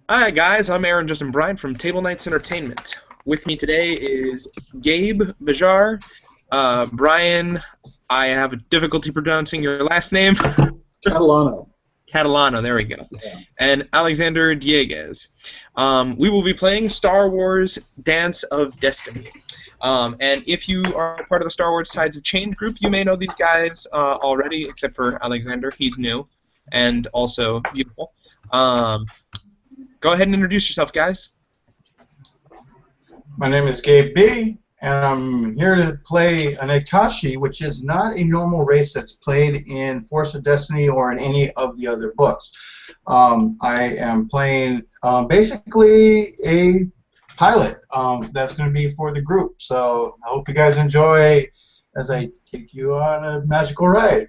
Hi guys, I'm Aaron Justin Bryan from Table Knights Entertainment. With me today is Gabe Bajar. Bryan, I have difficulty pronouncing your last name. Catalano. Catalano, there we go. Yeah. And Alexander Dieguez. We will be playing Star Wars Dance of Destiny. And if you are part of the Star Wars Tides of Change group, you may know these guys already, except for Alexander. He's new and also beautiful. Go ahead and introduce yourself, guys. My name is Gabe B, and I'm here to play an Ikashi, which is not a normal race that's played in Force of Destiny or in any of the other books. I am playing basically a pilot that's going to be for the group. So I hope you guys enjoy as I take you on a magical ride.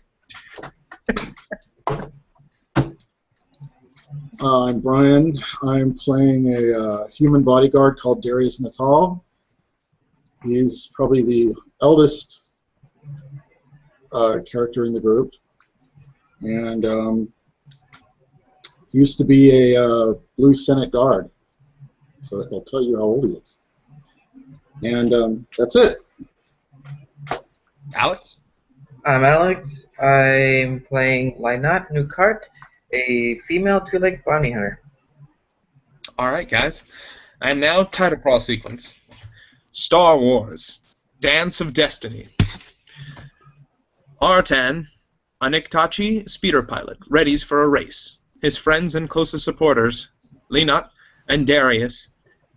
I'm Bryan. I'm playing a human bodyguard called Darius Natal. He's probably the eldest character in the group, and he used to be a Blue Senate guard, so that'll tell you how old he is. And that's it. Alex? I'm Alex. I'm playing Lynat Nukart, a female two-legged bounty hunter. Alright, guys. And now, title crawl sequence. Star Wars Dance of Destiny. Artan, a Niktachi speeder pilot, readies for a race. His friends and closest supporters, Lynat and Darius,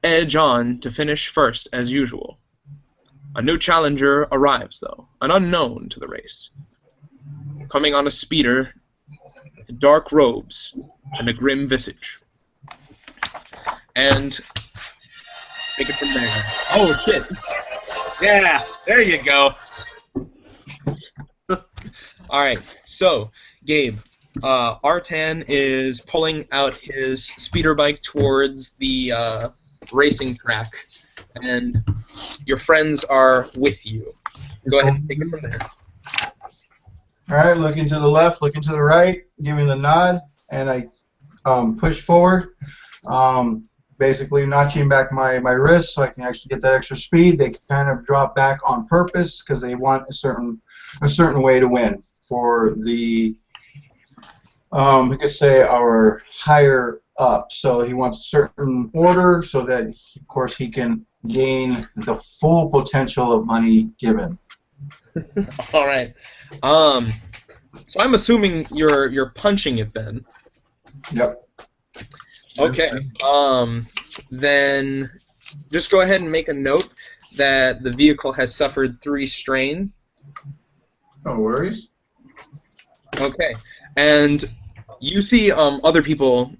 edge on to finish first as usual. A new challenger arrives, though, an unknown to the race. Coming on a speeder with dark robes and a grim visage. And take it from there. Oh, shit. Yeah, there you go. Alright, so, Gabe, Artan is pulling out his speeder bike towards the racing track, and your friends are with you. Go ahead and take it from there. All right, looking to the left, looking to the right, giving the nod, and I push forward, basically notching back my wrist so I can actually get that extra speed. They kind of drop back on purpose because they want a certain way to win for the, we could say, our higher up. So he wants a certain order so that, of course, he can gain the full potential of money given. All right. So I'm assuming you're punching it then. Yep. Okay. Then just go ahead and make a note that the vehicle has suffered 3 strain. No worries. Okay. And you see other people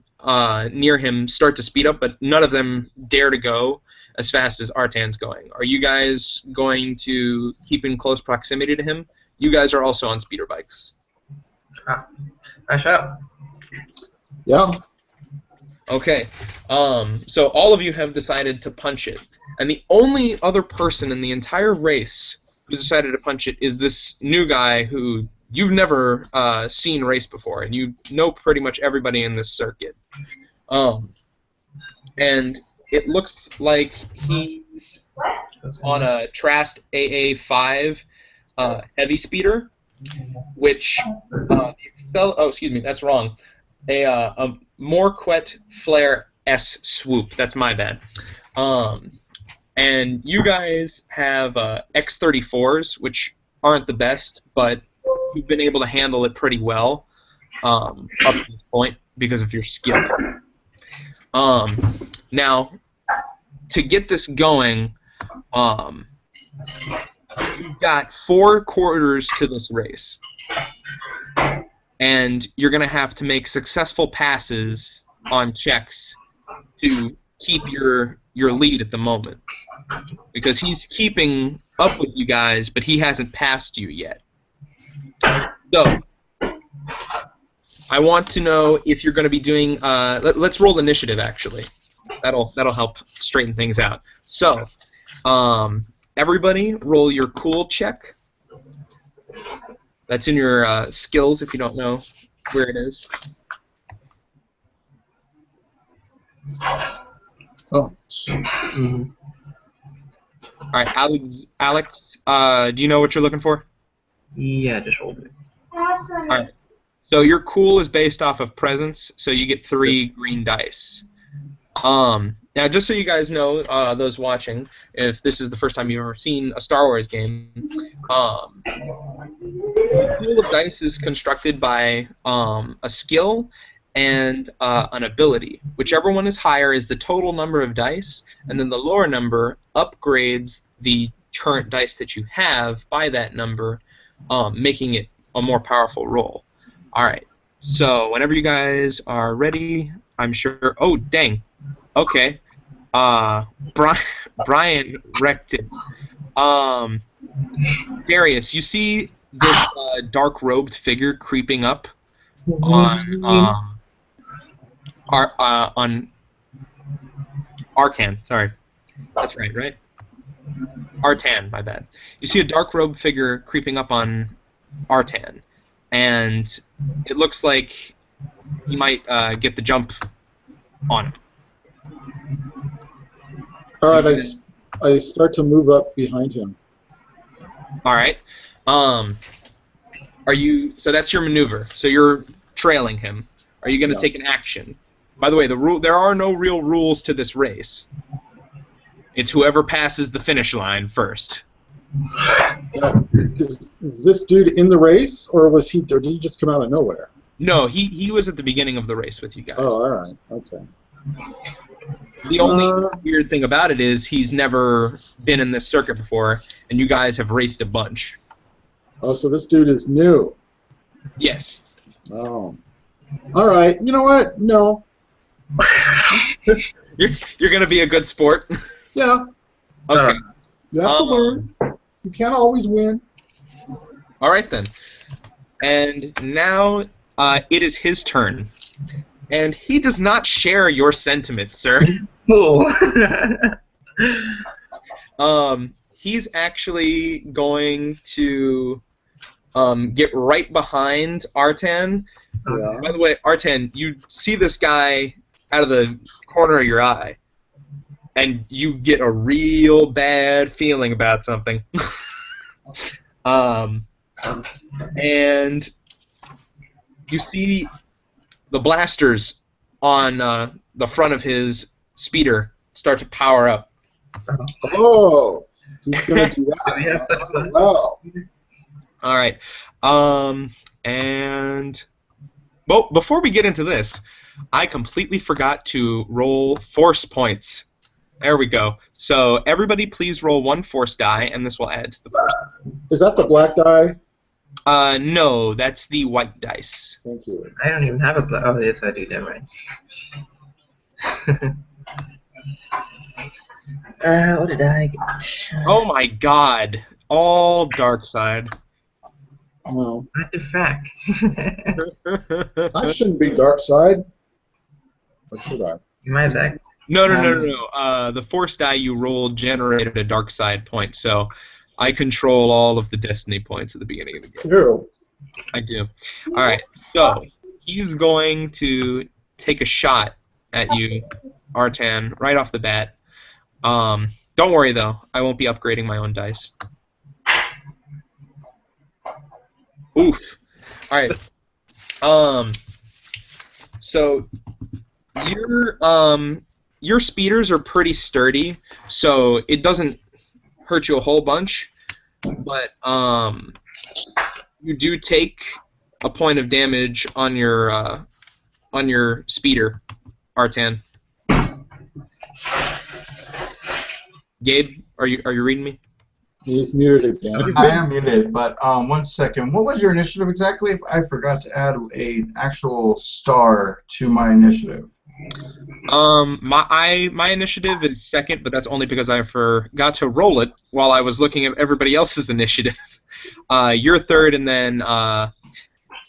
near him start to speed up, but none of them dare to go as fast as Artan's going. Are you guys going to keep in close proximity to him? You guys are also on speeder bikes. I shall. Yeah. Okay. So all of you have decided to punch it. And the only other person in the entire race who decided to punch it is this new guy who you've never seen race before, and you know pretty much everybody in this circuit. And it looks like he's on a Trast AA5 heavy speeder, which excuse me, that's wrong. A Morquette Flare S swoop. That's my bad. And you guys have X34s, which aren't the best, but you've been able to handle it pretty well up to this point because of your skill. Now, to get this going, you've got 4 quarters to this race, and you're going to have to make successful passes on checks to keep your lead at the moment, because he's keeping up with you guys, but he hasn't passed you yet. So, I want to know if you're going to be doing. Let's roll initiative. Actually, that'll help straighten things out. So, everybody, roll your cool check. That's in your skills if you don't know where it is. Oh. Mhm. All right, Alex, do you know what you're looking for? Yeah, just hold it. All right. So your cool is based off of presence, so you get 3 green dice. Now, just so you guys know, those watching, if this is the first time you've ever seen a Star Wars game, the pool of dice is constructed by a skill and an ability. Whichever one is higher is the total number of dice, and then the lower number upgrades the current dice that you have by that number, making it a more powerful roll. All right. So whenever you guys are ready, I'm sure. Oh, dang. Okay. Bryan wrecked it. Darius, you see this dark-robed figure creeping up on on Arcan. Sorry, that's right? Artan, my bad. You see a dark-robed figure creeping up on Artan, and it looks like you might get the jump on him. All right, I start to move up behind him. All right. Are you? So that's your maneuver. So you're trailing him. Are you going to take an action? By the way, there are no real rules to this race. It's whoever passes the finish line first. Is this dude in the race, or did he just come out of nowhere? No, he was at the beginning of the race with you guys. Oh, all right, okay. The only weird thing about it is he's never been in this circuit before, and you guys have raced a bunch. Oh, so this dude is new. Yes. Oh. All right. You know what? No. You're gonna be a good sport. Yeah. Okay. You have to learn. You can't always win. All right then. And now it is his turn, and he does not share your sentiments, sir. Fool. He's actually going to get right behind Artan. Yeah. By the way, Artan, you see this guy out of the corner of your eye, and you get a real bad feeling about something. And you see the blasters on the front of his speeder start to power up. Oh, he's gonna do that. We have such a Well, All right. And well, before we get into this, I completely forgot to roll force points. There we go. So everybody please roll 1 force die, and this will add to the force. is that the black die? No, that's the white dice. Thank you. I don't even have a black. Oh, yes, I do. Never mind. What did I get? Oh my god. All dark side. Well, What the fuck? I shouldn't be dark side. Or should I? My bad. No. The force die you rolled generated a dark side point, so I control all of the destiny points at the beginning of the game. Ew. I do. All right, so he's going to take a shot at you, Artan, right off the bat. Don't worry, though. I won't be upgrading my own dice. Oof. All right. So your speeders are pretty sturdy, so it doesn't hurt you a whole bunch, but you do take a point of damage on your speeder, Artan. Gabe, are you reading me? He's muted again. I am muted, but 1 second. What was your initiative exactly? I forgot to add an actual star to my initiative. My initiative is second, but that's only because I forgot to roll it while I was looking at everybody else's initiative. You're third, and then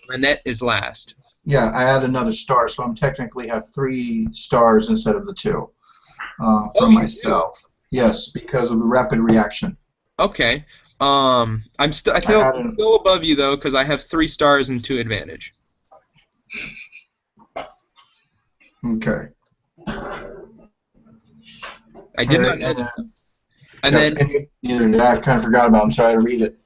Lynette is last. Yeah, I add another star, so I'm technically have 3 stars instead of the 2 for myself. Yes, because of the rapid reaction. Okay. I'm still above you though, because I have 3 stars and 2 advantage. Okay. I did not know that. And then, neither did I. I kind of forgot about it until I had to read it.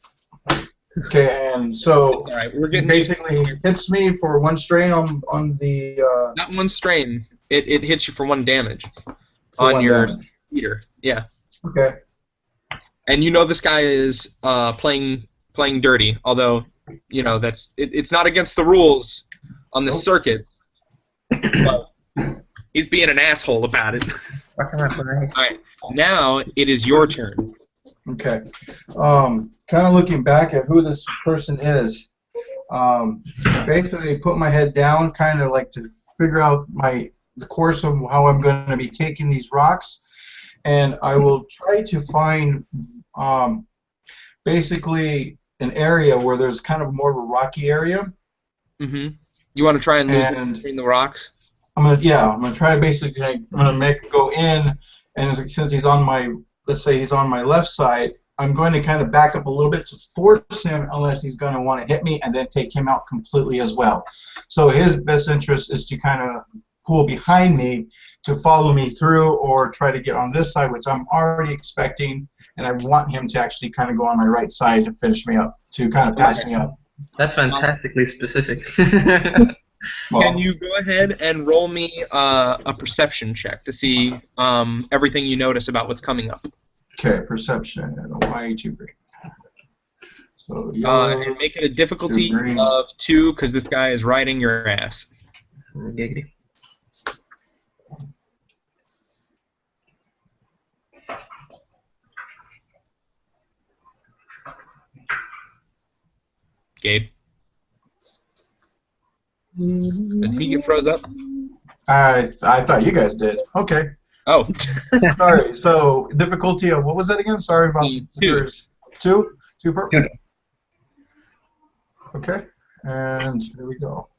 Okay, and so all right, we're getting basically hits me for 1 strain on the. Not 1 strain. It hits you for 1 damage For on your damage. speeder. Yeah. Okay. And you know this guy is playing dirty, although it's not against the rules on this circuit. But he's being an asshole about it. All right, now it is your turn. Okay. Kind of looking back at who this person is. Basically, put my head down, kind of like to figure out the course of how I'm going to be taking these rocks, and I will try to find basically an area where there's kind of more of a rocky area. Mm-hmm. You want to try and lose it between the rocks? I'm gonna try to basically. I'm gonna make it go in, and since he's on my, let's say he's on my left side, I'm going to kind of back up a little bit to force him, unless he's going to want to hit me, and then take him out completely as well. So his best interest is to kind of pull behind me to follow me through, or try to get on this side, which I'm already expecting, and I want him to actually kind of go on my right side to finish me up, to kind of pass me up. That's fantastically specific. Can you go ahead and roll me a perception check to see everything you notice about what's coming up? Okay, perception. Why 2 green? So and make it a difficulty of 2, because this guy is riding your ass. Giggity. Gabe? Did he get froze up? I thought you guys did. Okay. Oh. Sorry. So difficulty of what was that again? Sorry about 2. 2. 2 per. 2. Okay. And here we go.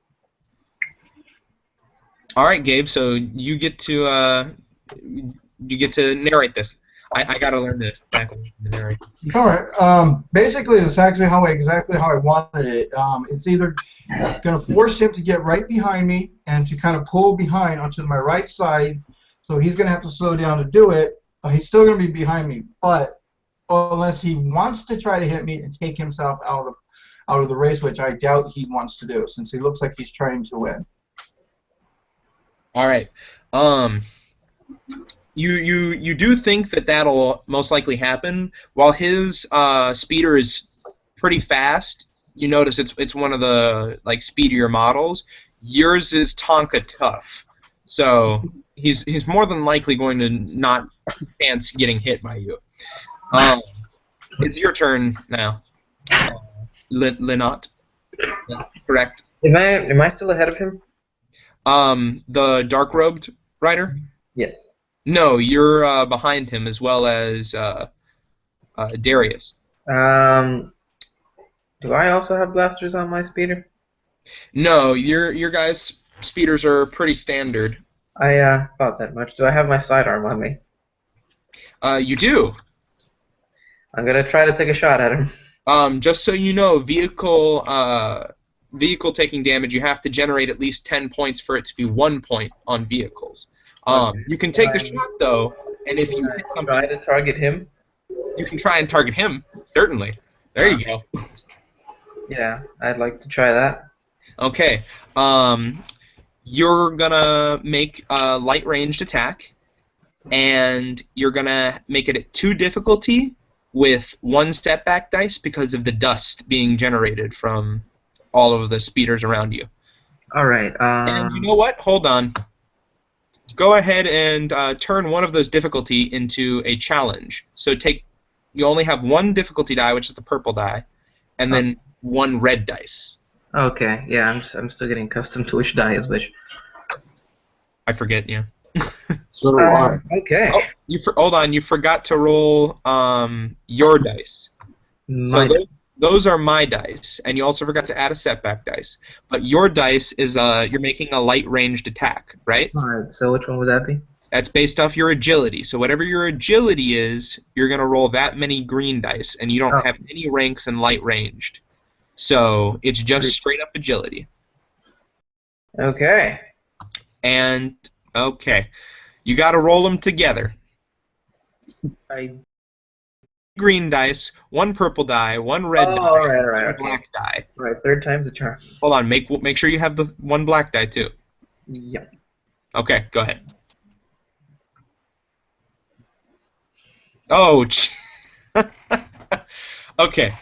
All right, Gabe. So you get to narrate this. I gotta learn to narrate. All right. Basically, it's actually exactly how I wanted it. It's either going to force him to get right behind me and to kind of pull behind onto my right side, so he's going to have to slow down to do it. He's still going to be behind me, but unless he wants to try to hit me and take himself out of the race, which I doubt he wants to do, since he looks like he's trying to win. All right. You do think that that'll most likely happen. While his speeder is pretty fast, you notice it's one of the speedier models. Yours is Tonka Tough, so he's more than likely going to not chance getting hit by you. It's your turn now, Lynott. Correct. Am I still ahead of him? The dark-robed rider? Yes. No, you're behind him, as well as Darius. Do I also have blasters on my speeder? No, your guys' speeders are pretty standard. I thought that much. Do I have my sidearm on me? You do. I'm gonna try to take a shot at him. Just so you know, vehicle taking damage, you have to generate at least 10 points for it to be 1 point on vehicles. You can take the shot though, and if you hit something, try to target him. You can try and target him. Certainly. There you go. Yeah, I'd like to try that. Okay. You're gonna make a light ranged attack, and you're gonna make it at 2 difficulty with 1 step back dice because of the dust being generated from all of the speeders around you. All right. And you know what? Hold on. Go ahead and turn one of those difficulty into a challenge. So you only have 1 difficulty die, which is the purple die, and then 1 red dice. Okay, yeah, I'm still getting accustomed to which die is which. I forget, yeah. So do I. Okay. Oh, hold on, you forgot to roll your dice. Those are my dice, and you also forgot to add a setback dice. But your dice is you're making a light ranged attack, right? Alright, so which one would that be? That's based off your agility. So whatever your agility is, you're going to roll that many green dice, and you don't have any ranks in light ranged. So it's just straight up agility. Okay. And, okay. You got to roll them together. I. Green dice, 1 purple die, 1 red die, all right, 1 okay. black die. All right, third time's a charm. Hold on, make sure you have the 1 black die too. Yep. Okay, go ahead. Oh, okay.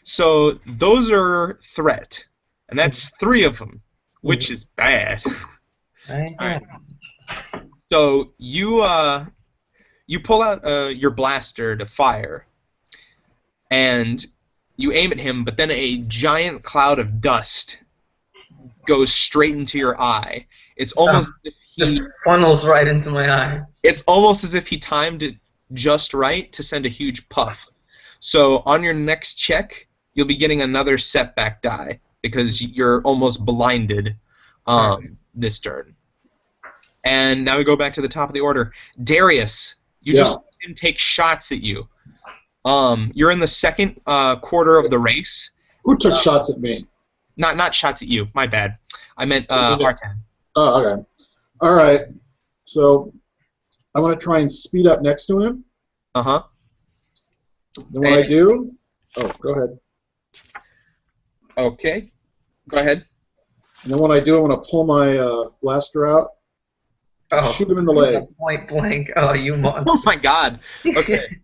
So those are threat, and that's 3 of them, which is bad. Alright. So you pull out your blaster to fire, and you aim at him, but then a giant cloud of dust goes straight into your eye. It's almost as if Just funnels right into my eye. It's almost as if he timed it just right to send a huge puff. So on your next check, you'll be getting another setback die because you're almost blinded this turn. And now we go back to the top of the order. Darius, you just let him take shots at you. You're in the second quarter of the race. Who took shots at me? Not shots at you. My bad. I meant Artan. Oh, okay. All right. So I want to try and speed up next to him. Uh-huh. Then what I do... Oh, go ahead. Okay. Go ahead. And then what I do, I want to pull my blaster out. Oh, shoot him in the leg. Point blank. Oh, you monster. Oh my god. Okay.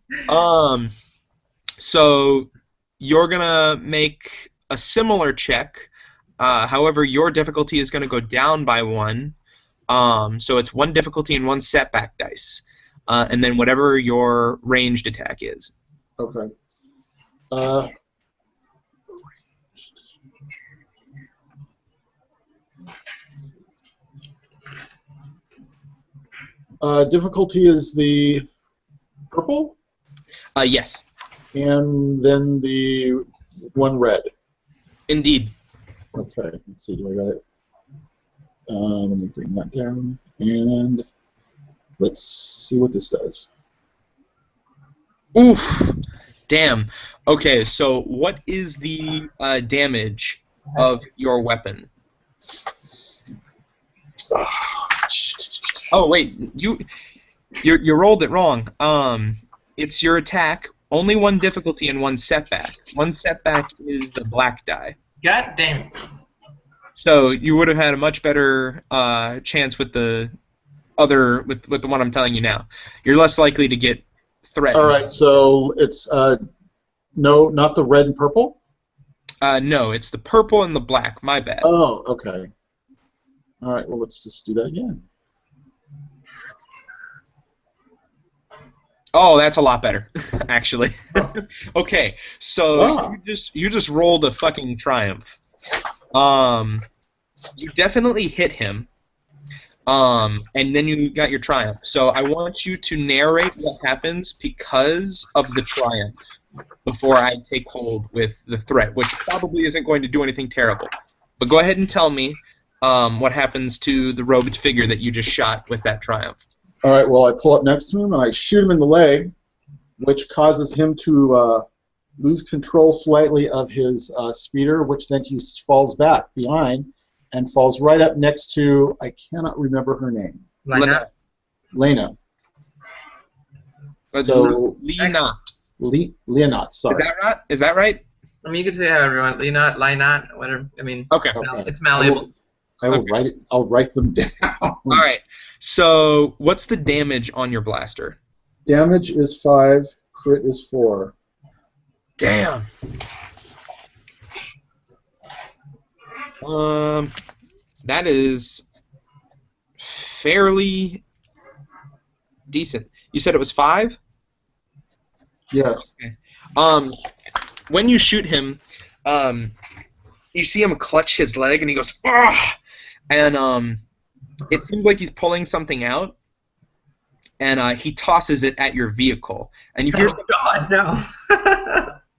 So you're gonna make a similar check. However, your difficulty is gonna go down by 1. So it's 1 difficulty and 1 setback dice, and then whatever your ranged attack is. Okay. Difficulty is the purple, Yes. and then the 1 red. Indeed. Okay, let's see, do I got it? Let me bring that down, and let's see what this does. Oof. Damn. Okay, so what is the damage of your weapon? Oh wait, you rolled it wrong. It's your attack. Only 1 difficulty and 1 setback. 1 setback is the black die. God damn it. So you would have had a much better chance with the other with the one I'm telling you now. You're less likely to get threatened. All right, so it's no, not the red and purple. No, it's the purple and the black. My bad. Oh, okay. All right, well, let's just do that again. Oh, that's a lot better, actually. Okay, so you just rolled a fucking triumph. You definitely hit him, and then you got your triumph. So I want you to narrate what happens because of the triumph before I take hold with the threat, which probably isn't going to do anything terrible. But go ahead and tell me what happens to the robed figure that you just shot with that triumph. All right, well, I pull up next to him and I shoot him in the leg, which causes him to lose control slightly of his speeder, which then he falls back behind and falls right up next to, I cannot remember her name. Lena. Lena. So Leonot. Leonot, sorry. Is that right? I mean, you could say however you want. Leonot, Lynot, whatever. I mean, Okay. it's malleable. I will write it. I'll write them down. All right. So what's the damage on your blaster? Damage is 5. Crit is 4. Damn. That is fairly decent. You said it was 5? Yes. Okay. When you shoot him, you see him clutch his leg, and he goes, "Ah!" And it seems like he's pulling something out, and he tosses it at your vehicle, and you hear God, no.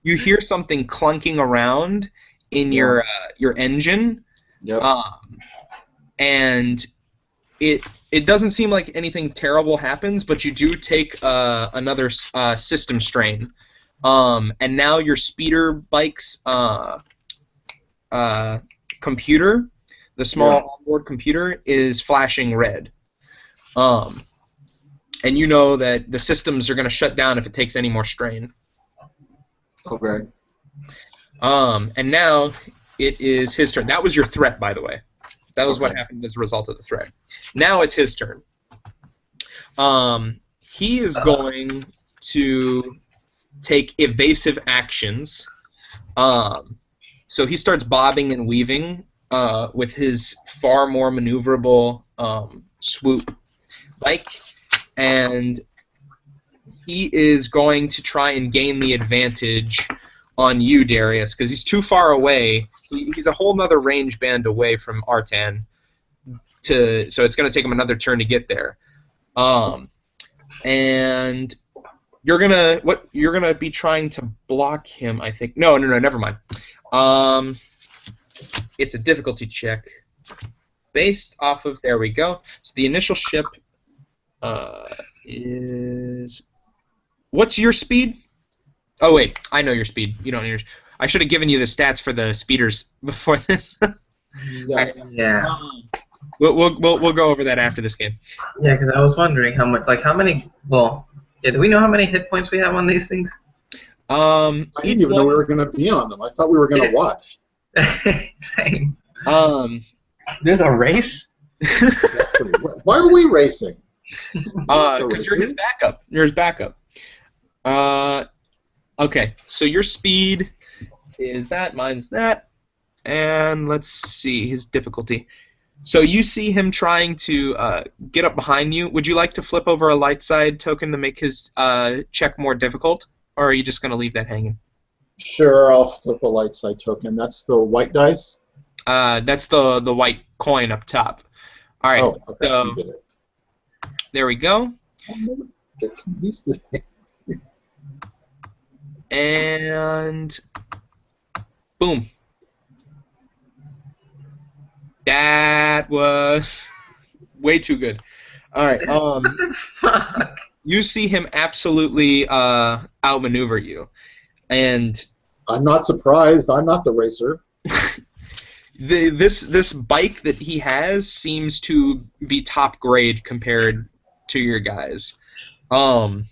you hear something clunking around in your engine. Yep. And it doesn't seem like anything terrible happens, but you do take another system strain, and now your speeder bike's computer, the small onboard computer, is flashing red. and you know that the systems are going to shut down if it takes any more strain. Okay. And now it is his turn. That was your threat, by the way. That was Okay. what happened as a result of the threat. Now it's his turn. He is going to take evasive actions. So he starts bobbing and weaving with his far more maneuverable swoop bike, and he is going to try and gain the advantage on you, Darius, because he's too far away. He's a whole nother range band away from Artan, so it's going to take him another turn to get there. And you're gonna be trying to block him, I think. No, never mind. It's a difficulty check based off of, there we go. So the initial ship is, what's your speed? Oh wait, I know your speed. You don't know I should have given you the stats for the speeders before this. Yes. Yeah. We'll go over that after this game. Yeah, because I was wondering how many. Well, yeah. Do we know how many hit points we have on these things? I didn't even know we were going to be on them. I thought we were going to watch. Same. There's a race. Why are we racing? Because you're his backup. You're his backup. Okay, so your speed is that, mine's that, and let's see his difficulty. So you see him trying to get up behind you. Would you like to flip over a light side token to make his check more difficult, or are you just going to leave that hanging? Sure, I'll flip a light side token. That's the white dice? That's the white coin up top. All right, Oh, okay. so You did it. there we go. Get used to it. And boom. That was way too good. All right. What the fuck? You see him absolutely outmaneuver you, and I'm not surprised. I'm not the racer. this bike that he has seems to be top grade compared to your guys. And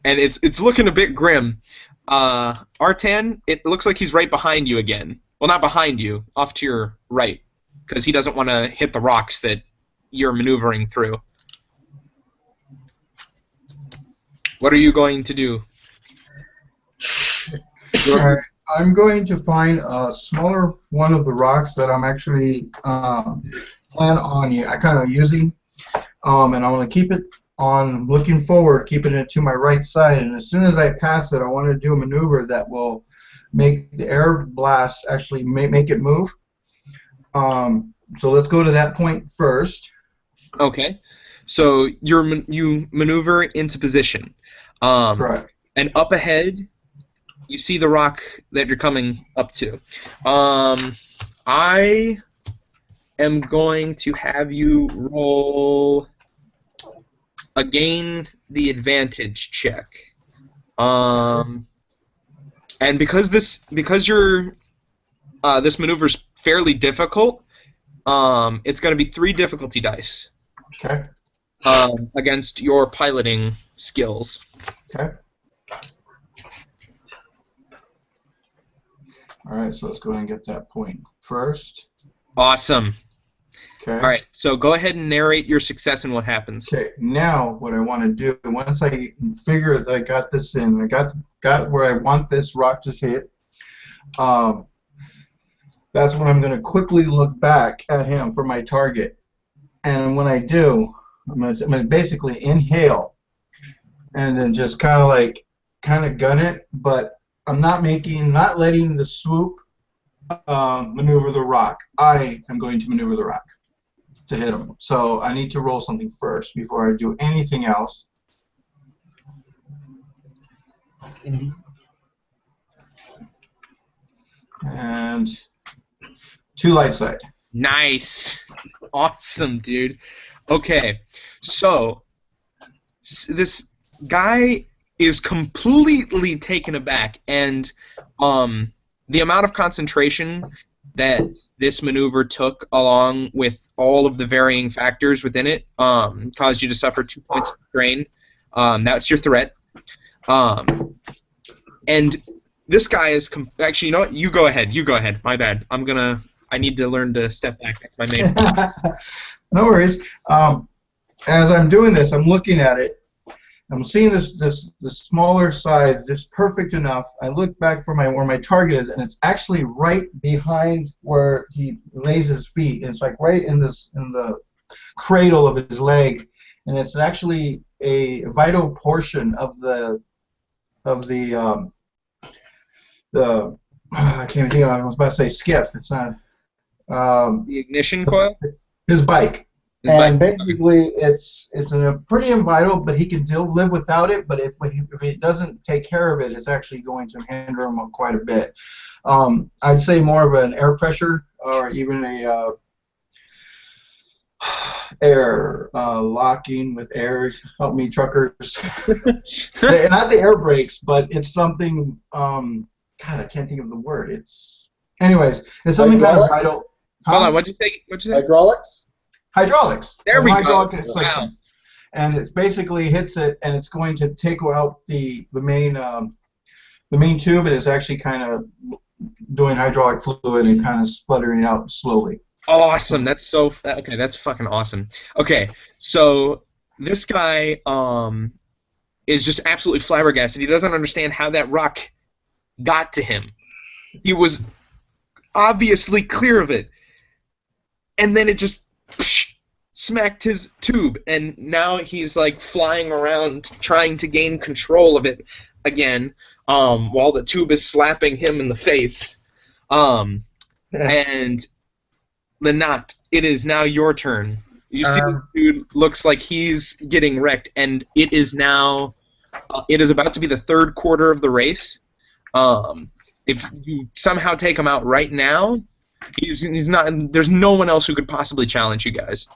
it's looking a bit grim. Artan, it looks like he's right behind you again. Well, not behind you, off to your right, because he doesn't want to hit the rocks that you're maneuvering through. What are you going to do? Alright, I'm going to find a smaller one of the rocks that I'm actually using, and I want to keep it on looking forward, keeping it to my right side, and as soon as I pass it, I want to do a maneuver that will make the air blast actually make it move. So let's go to that point first. Okay. So you maneuver into position. Correct. And up ahead, you see the rock that you're coming up to. I am going to have you roll a gain the advantage check. And because your this maneuver's fairly difficult, it's going to be 3 difficulty dice. Okay. Against your piloting skills. Okay. All right, so let's go ahead and get that point first. Awesome. Okay. All right, so go ahead and narrate your success and what happens. Okay, now what I want to do, once I figure that I got this in, I got where I want this rock to hit, that's when I'm going to quickly look back at him for my target. And when I do, I'm going to basically inhale and then just kind of gun it, but I'm not letting the swoop maneuver the rock. I am going to maneuver the rock to hit him. So I need to roll something first before I do anything else. And 2 light side. Nice. Awesome, dude. Okay, so this guy is completely taken aback, and the amount of concentration that this maneuver took, along with all of the varying factors within it, caused you to suffer 2 points of strain. That's your threat. And this guy is actually, you know what? You go ahead. You go ahead. My bad. I need to learn to step back. That's my main. No worries. As I'm doing this, I'm looking at it. I'm seeing this smaller size, just perfect enough. I look back for where my target is, and it's actually right behind where he lays his feet. And it's like right in the cradle of his leg, and it's actually a vital portion of the I can't even think of it. I was about to say skiff. It's not. The ignition coil? His bike. Basically, it's pretty vital, but he can still live without it. But if he doesn't take care of it, it's actually going to hinder him quite a bit. I'd say more of an air pressure or even a air locking with air. Help me, truckers. Not the air brakes, but it's something. God, I can't think of the word. It's something kind of vital. Hold on, what'd you say? Hydraulics? Hydraulics. There we go. Wow. And it basically hits it, and it's going to take out the main tube, and it's actually kind of doing hydraulic fluid and kind of sputtering out slowly. Awesome. That's so okay. That's fucking awesome. Okay, so this guy is just absolutely flabbergasted. He doesn't understand how that rock got to him. He was obviously clear of it, and then it just smacked his tube, and now he's like flying around trying to gain control of it again, while the tube is slapping him in the face. And Lynott, it is now your turn. You see the dude looks like he's getting wrecked, and it is now it is about to be the third quarter of the race. If you somehow take him out right now, he's not. There's no one else who could possibly challenge you guys.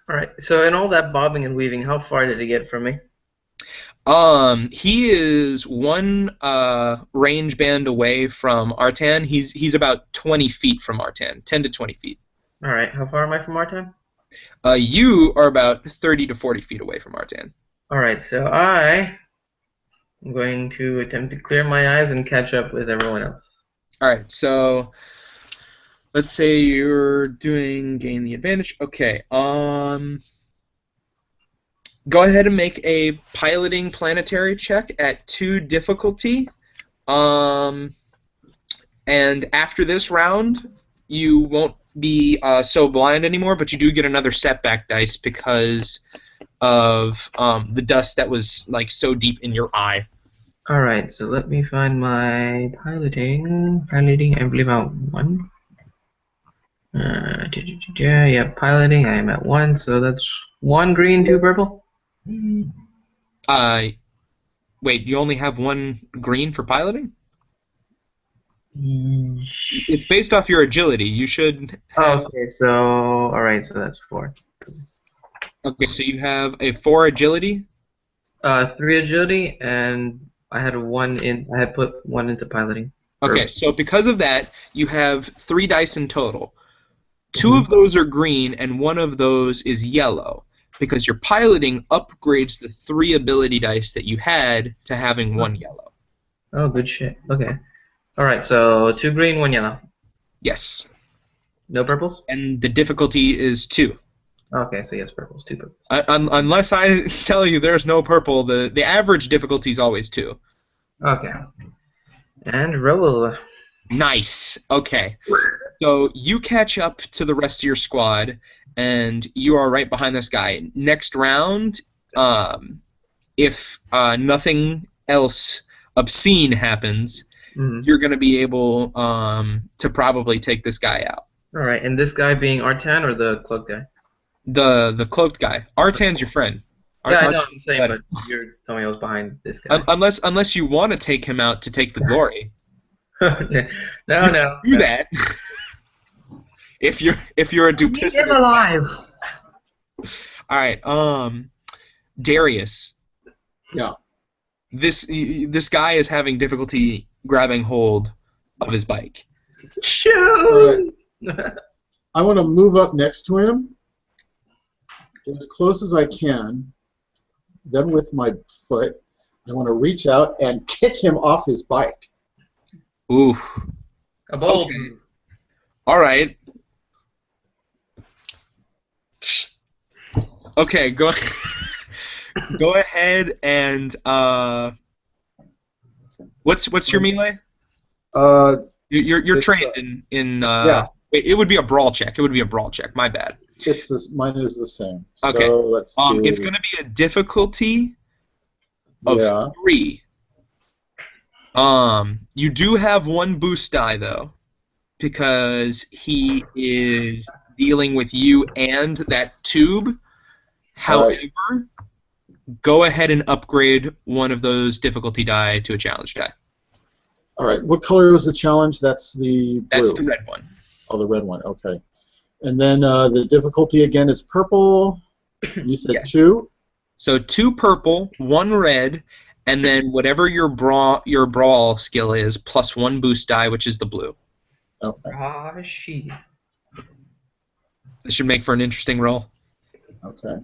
All right. So in all that bobbing and weaving, how far did he get from me? He is one range band away from Artan. He's about 20 feet from Artan, 10 to 20 feet. All right. How far am I from Artan? You are about 30 to 40 feet away from Artan. All right. So I'm going to attempt to clear my eyes and catch up with everyone else. All right. So let's say you're doing gain the advantage. Okay. Go ahead and make a piloting planetary check at 2 difficulty. And after this round, you won't be so blind anymore, but you do get another setback dice because of the dust that was like so deep in your eye. All right. So let me find my piloting. Piloting, I believe I'm 1. Yeah, piloting, I am at 1, so that's 1 green, 2 purple. Wait, you only have 1 green for piloting? It's based off your agility. You should have... Okay, so... Alright, so that's 4. Okay, so you have a 4 agility? 3 agility, and I had put 1 into piloting. Okay, so because of that, you have 3 dice in total. 2 of those are green, and 1 of those is yellow, because your piloting upgrades the 3 ability dice that you had to having 1 yellow. Oh, good shit. Okay. Alright, so 2 green, 1 yellow. Yes. No purples? And the difficulty is 2. Okay, so yes, purples. 2 purples. Unless I tell you there's no purple, the average difficulty is always 2. Okay. And roll. Nice. Okay. So you catch up to the rest of your squad, and you are right behind this guy. Next round, if nothing else obscene happens, you're going to be able to probably take this guy out. All right, and this guy being Artan or the cloaked guy? The cloaked guy. Artan's your friend. Yeah, I know what I'm saying, but you're telling me I was behind this guy. Unless you want to take him out to take the glory. No. Do that. If you're a duplicitous. Keep him alive. All right, Darius. Yeah. This guy is having difficulty grabbing hold of his bike. Shoot! I want to move up next to him, get as close as I can. Then with my foot, I want to reach out and kick him off his bike. Oof. A bold Okay. move. All right. Okay, go go ahead and what's your melee? You're It's, trained in yeah. it would be a brawl check. It would be a brawl check. My bad. It's this. Mine is the same. Okay. So let's do. It's gonna be a difficulty of 3. You do have 1 boost die though, because he is dealing with you and that tube. However, go ahead and upgrade one of those difficulty die to a challenge die. All right. What color was the challenge? That's the blue. That's the red one. Oh, the red one. Okay. And then the difficulty again is purple. You said 2. So 2 purple, 1 red, and then whatever your brawl skill is, plus 1 boost die, which is the blue. Okay. Ah, shit. This should make for an interesting roll. Okay.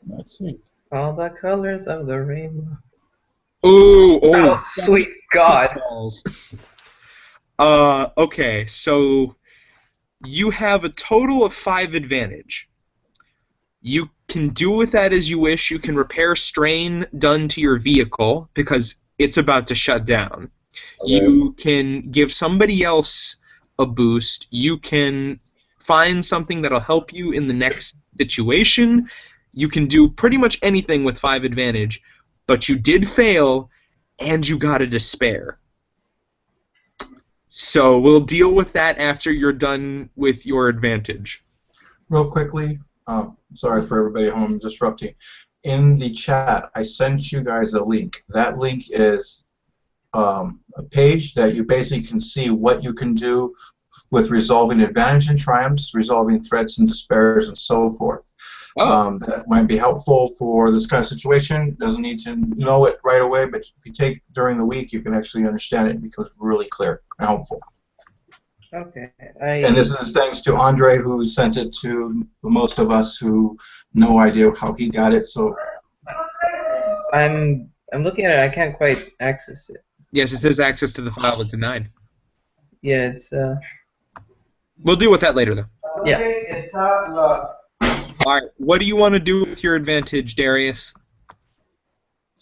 Let's see. All the colors of the rainbow. Ooh, Oh, sweet God. Balls. Okay, so you have a total of 5 advantage. You can do with that as you wish. You can repair strain done to your vehicle because it's about to shut down. Okay. You can give somebody else a boost. You can find something that'll help you in the next situation. You can do pretty much anything with 5 advantage, but you did fail, and you got a despair. So we'll deal with that after you're done with your advantage. Real quickly, sorry for everybody at home disrupting. In the chat, I sent you guys a link. That link is a page that you basically can see what you can do with resolving advantage and triumphs, resolving threats and despairs, and so forth. That might be helpful for this kind of situation. Doesn't need to know it right away, but if you take during the week, you can actually understand it. It becomes really clear and helpful. Okay. And this is thanks to Andre, who sent it to most of us who no idea how he got it. So I'm looking at it. I can't quite access it. Yes, it says access to the file was denied. Yeah, it's We'll deal with that later, though. yeah. All right, what do you want to do with your advantage, Darius?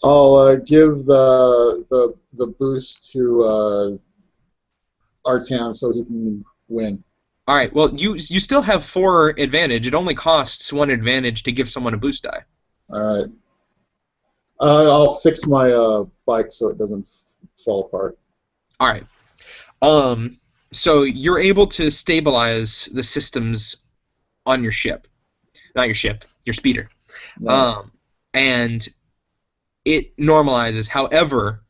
I'll give the boost to Artan so he can win. All right, well, you still have 4 advantage. It only costs 1 advantage to give someone a boost die. All right. I'll fix my bike so it doesn't fall apart. All right. So you're able to stabilize the systems on your ship. Not your ship, your speeder. No. And it normalizes. However,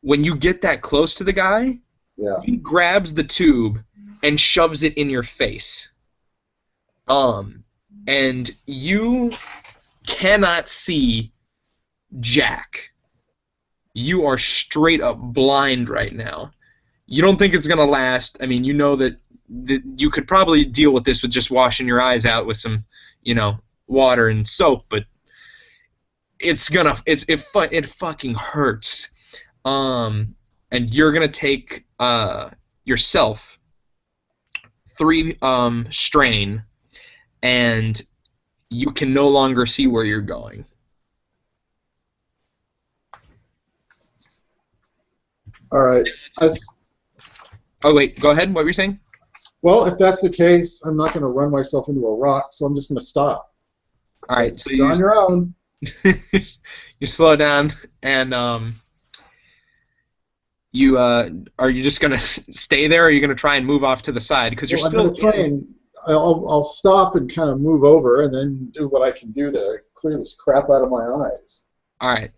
when you get that close to the guy, he grabs the tube and shoves it in your face. And you cannot see Jack. You are straight up blind right now. You don't think it's going to last. I mean, you know that you could probably deal with this with just washing your eyes out with some, water and soap, but it fucking hurts. And you're gonna take yourself 3 strain, and you can no longer see where you're going. All right. Oh wait, go ahead. What were you saying? Well, if that's the case, I'm not going to run myself into a rock, so I'm just going to stop. All right, so you're on your own. You slow down, and you are you just going to stay there, or are you going to try and move off to the side? Because you're still. I'm going to try and I'll stop and kind of move over, and then do what I can do to clear this crap out of my eyes. All right.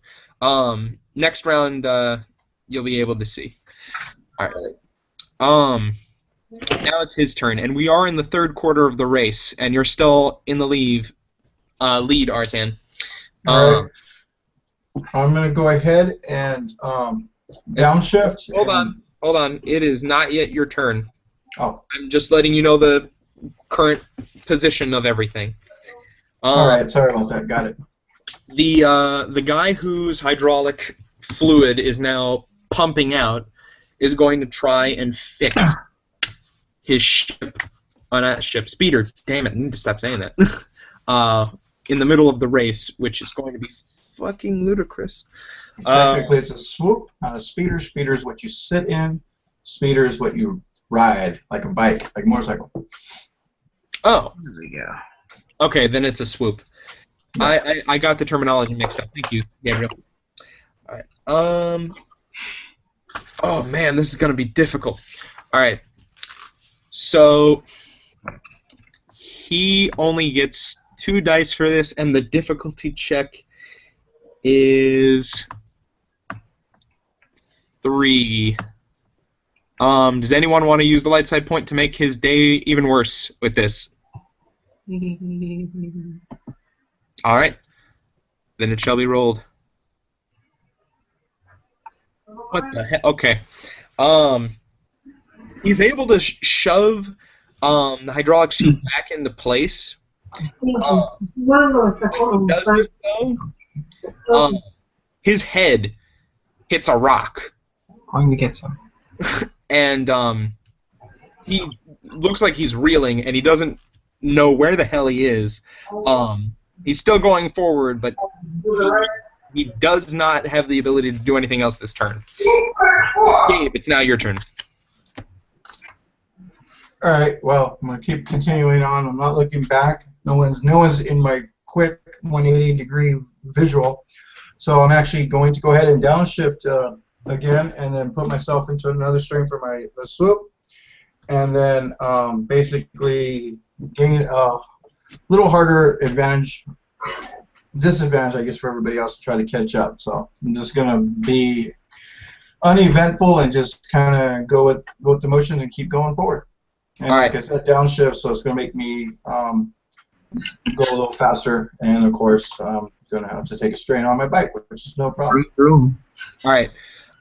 Next round, you'll be able to see. All right. Now it's his turn, and we are in the 3rd quarter of the race, and you're still in the lead, Artan. All right. I'm going to go ahead and downshift. Hold on. It is not yet your turn. Oh. I'm just letting you know the current position of everything. All right. Sorry about that. Got it. The guy whose hydraulic fluid is now pumping out is going to try and fix his ship. Oh, not ship. Speeder. Damn it. I need to stop saying that. In the middle of the race, which is going to be fucking ludicrous. Technically, it's a swoop, not a speeder. Speeder is what you sit in. Speeder is what you ride, like a bike, like a motorcycle. Oh. There we go. Okay, then it's a swoop. I got the terminology mixed up. Thank you, Gabriel. All right. Oh man, this is gonna be difficult. All right. So he only gets 2 dice for this, and the difficulty check is 3. Does anyone want to use the light side point to make his day even worse with this? All right. Then it shall be rolled. What the heck? Okay. He's able to shove the hydraulic tube back into place. When he does this, though, his head hits a rock. I'm gonna get some. And he looks like he's reeling, and he doesn't know where the hell he is. He's still going forward, but he does not have the ability to do anything else this turn. Gabe, it's now your turn. All right. Well, I'm gonna keep continuing on. I'm not looking back. No one's in my quick 180-degree visual. So I'm actually going to go ahead and downshift again, and then put myself into another string for my swoop, and then basically gain a little harder disadvantage, I guess, for everybody else to try to catch up. So I'm just gonna be uneventful and just kind of go with the motions and keep going forward. And all right. Like I said, downshift, so it's gonna make me go a little faster, and of course I'm gonna have to take a strain on my bike, which is no problem. All right.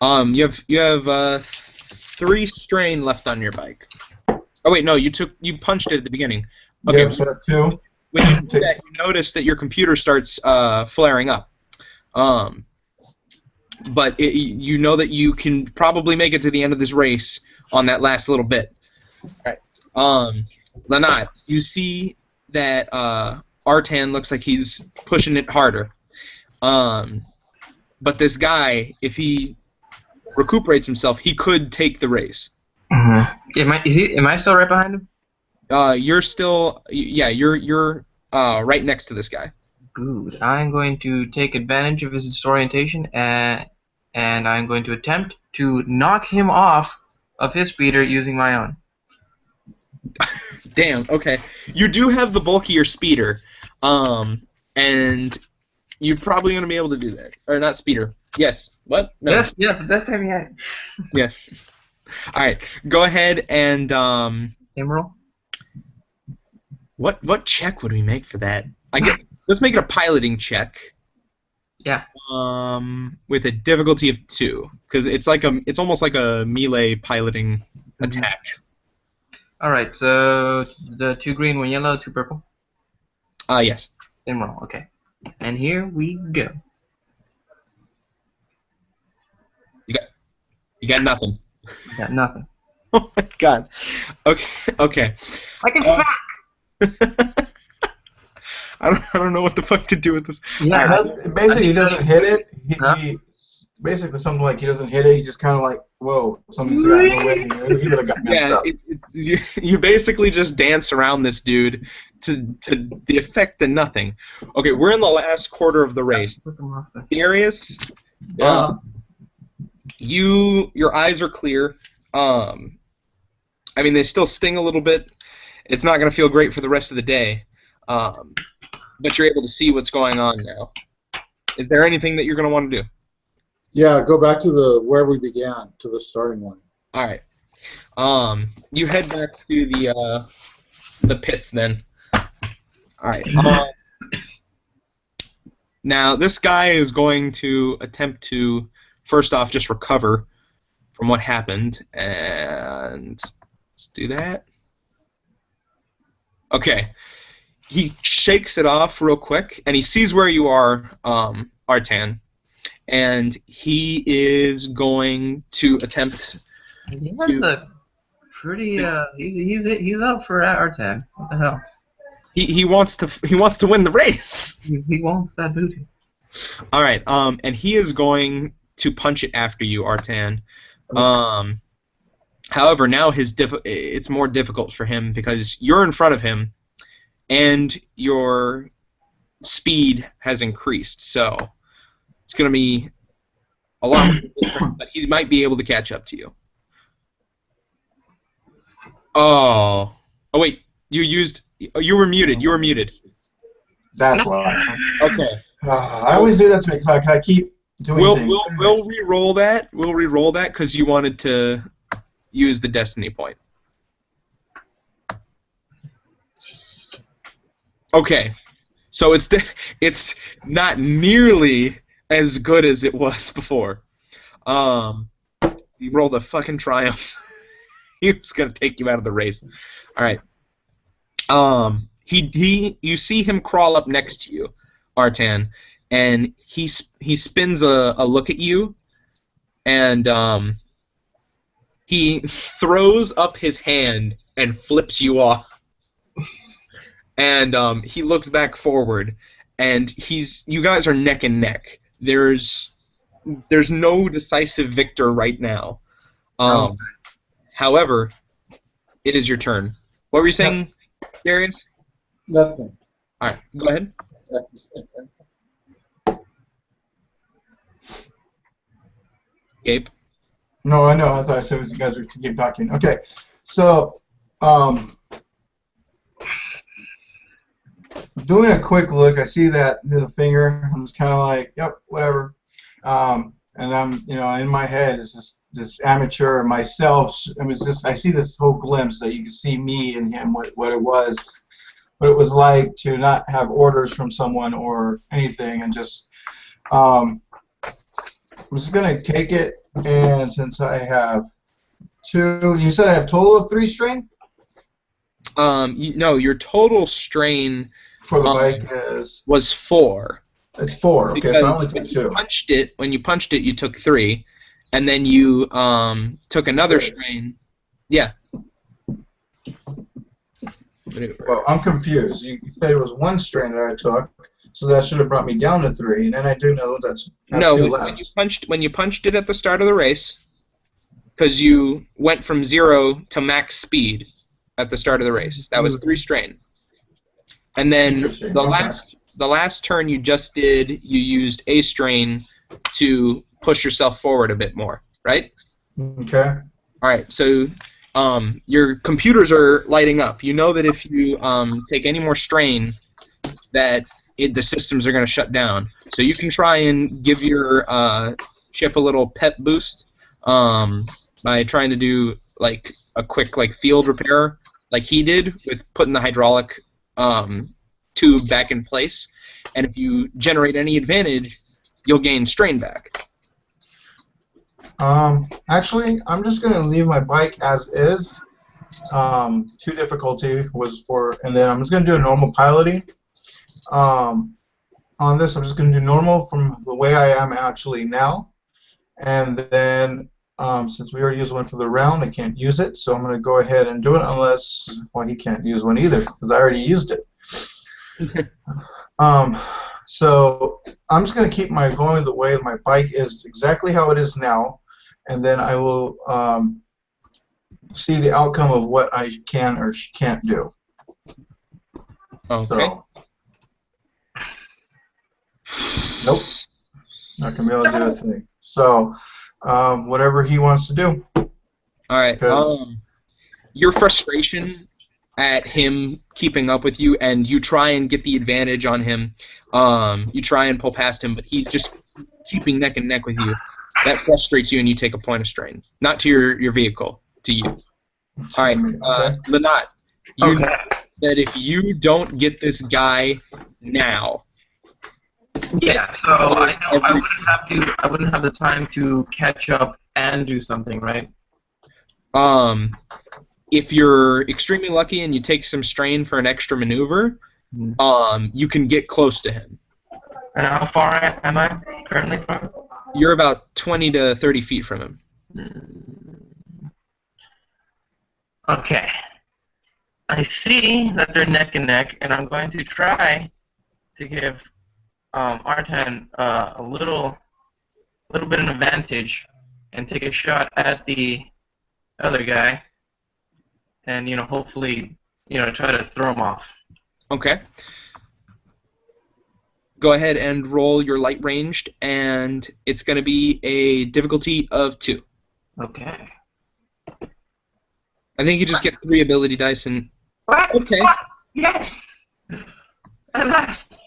You have 3 strain left on your bike. Oh wait, no, you punched it at the beginning. Okay. Yeah, so at 2. When you do that, you notice that your computer starts flaring up. But you know that you can probably make it to the end of this race on that last little bit. All right. Lanat, you see that Artan looks like he's pushing it harder. But this guy, if he recuperates himself, he could take the race. Mm-hmm. Am I still right behind him? You're still, yeah, you're right next to this guy. Good. I'm going to take advantage of his disorientation, and I'm going to attempt to knock him off of his speeder using my own. Damn. Okay. You do have the bulkier speeder, and you're probably gonna be able to do that. Or not speeder. Yes. What? No. Yes. That's time you had. Yes. All right. Go ahead and Emerald. What check would we make for that? Let's make it a piloting check. Yeah. With a difficulty of 2, because it's almost like a melee piloting attack. All right. So the 2 green, 1 yellow, 2 purple. Yes. Emerald. Okay. And here we go. You got nothing. Got nothing. Oh my god. Okay. I can fuck. I don't know what the fuck to do with this. Yeah. Basically, he doesn't hit it. He basically something like he doesn't hit it. He just kind of like, whoa, something's got no way. He would have got messed up. You basically just dance around this dude to the effect of nothing. Okay, we're in the last quarter of the race. Darius, Yeah. your eyes are clear. I mean, they still sting a little bit. It's not going to feel great for the rest of the day. But you're able to see what's going on now. Is there anything that you're going to want to do? Yeah, go back to where we began, to the starting line. All right. You head back to the pits then. All right. Now this guy is going to attempt to first off just recover from what happened and Let's do that. Okay. He shakes it off real quick, and he sees where you are, Artan, and he is going to attempt He has a pretty. He's up for Artan. What the hell? He wants to win the race. He wants that booty. All right. And he is going to punch it after you, Artan. However, now it's more difficult for him because you're in front of him, and your speed has increased. So it's going to be a lot more different, but he might be able to catch up to you. Oh wait, you were muted. You were muted. That's why. Okay. I always do that to me because I keep doing things. We'll re-roll that. We'll re-roll that because you wanted to use the destiny point. Okay. So it's not nearly as good as it was before. You rolled a fucking triumph. He was gonna take you out of the race. All right. You see him crawl up next to you, Artan, and he spins a look at you, and he throws up his hand and flips you off. And he looks back forward, and you guys are neck and neck. There's no decisive victor right now. However, it is your turn. What were you saying, Darius? Nothing. All right, go ahead. Gabe? No, I know. I thought I said you guys were to keep talking. Okay, so doing a quick look, I see that near the finger. I'm just kind of like, yep, whatever. And I'm, in my head, it's just this amateur myself. It was just, I see this whole glimpse that you can see me and him, what it was like to not have orders from someone or anything, and just I'm just gonna take it. And since I have 2, you said I have total of 3 strain. No, your total strain for the bike was 4. It's 4. Okay, so I only took 2. When you punched it, you took 3, and then you took another strain. Yeah. Well, I'm confused. You said it was 1 strain that I took, so that should have brought me down to 3, and then I do know that's no. 2 left. When you punched it at the start of the race, because you went from 0 to max speed at the start of the race, that was 3 strain. And then the last turn you just did, you used a strain to push yourself forward a bit more, right? Okay. All right. So your computers are lighting up. You know that if you take any more strain, that the systems are going to shut down. So you can try and give your ship a little pep boost by trying to do like a quick field repair, like he did with putting the hydraulic tube back in place. And if you generate any advantage, you'll gain strain back. Actually, I'm just going to leave my bike as is. 2 difficulty was for, and then I'm just going to do a normal piloting. On this, I'm just going to do normal from the way I am actually now. And then, since we already used one for the round, I can't use it, so I'm going to go ahead and do it unless, well, he can't use one either, because I already used it. So I'm just going to keep going the way my bike is exactly how it is now, and then I will see the outcome of what I can or can't do. Okay. So, nope. Not going to be able to do a thing. So, whatever he wants to do. All right. Your frustration at him keeping up with you, and you try and get the advantage on him. You try and pull past him, but he's just keeping neck and neck with you. That frustrates you, and you take a point of strain. Not to your vehicle, to you. All right. Lynette, you know that if you don't get this guy now. Yeah, so I know I wouldn't have the time to catch up and do something, right? if you're extremely lucky and you take some strain for an extra maneuver, you can get close to him. And how far am I currently from? You're about 20 to 30 feet from him. Okay. I see that they're neck and neck, and I'm going to try to give Artan a little bit of an advantage and take a shot at the other guy, and hopefully try to throw him off. Okay. Go ahead and roll your light ranged, and it's going to be a difficulty of 2. Okay. I think you just get 3 ability dice and. What? Okay. What? Yes. At last.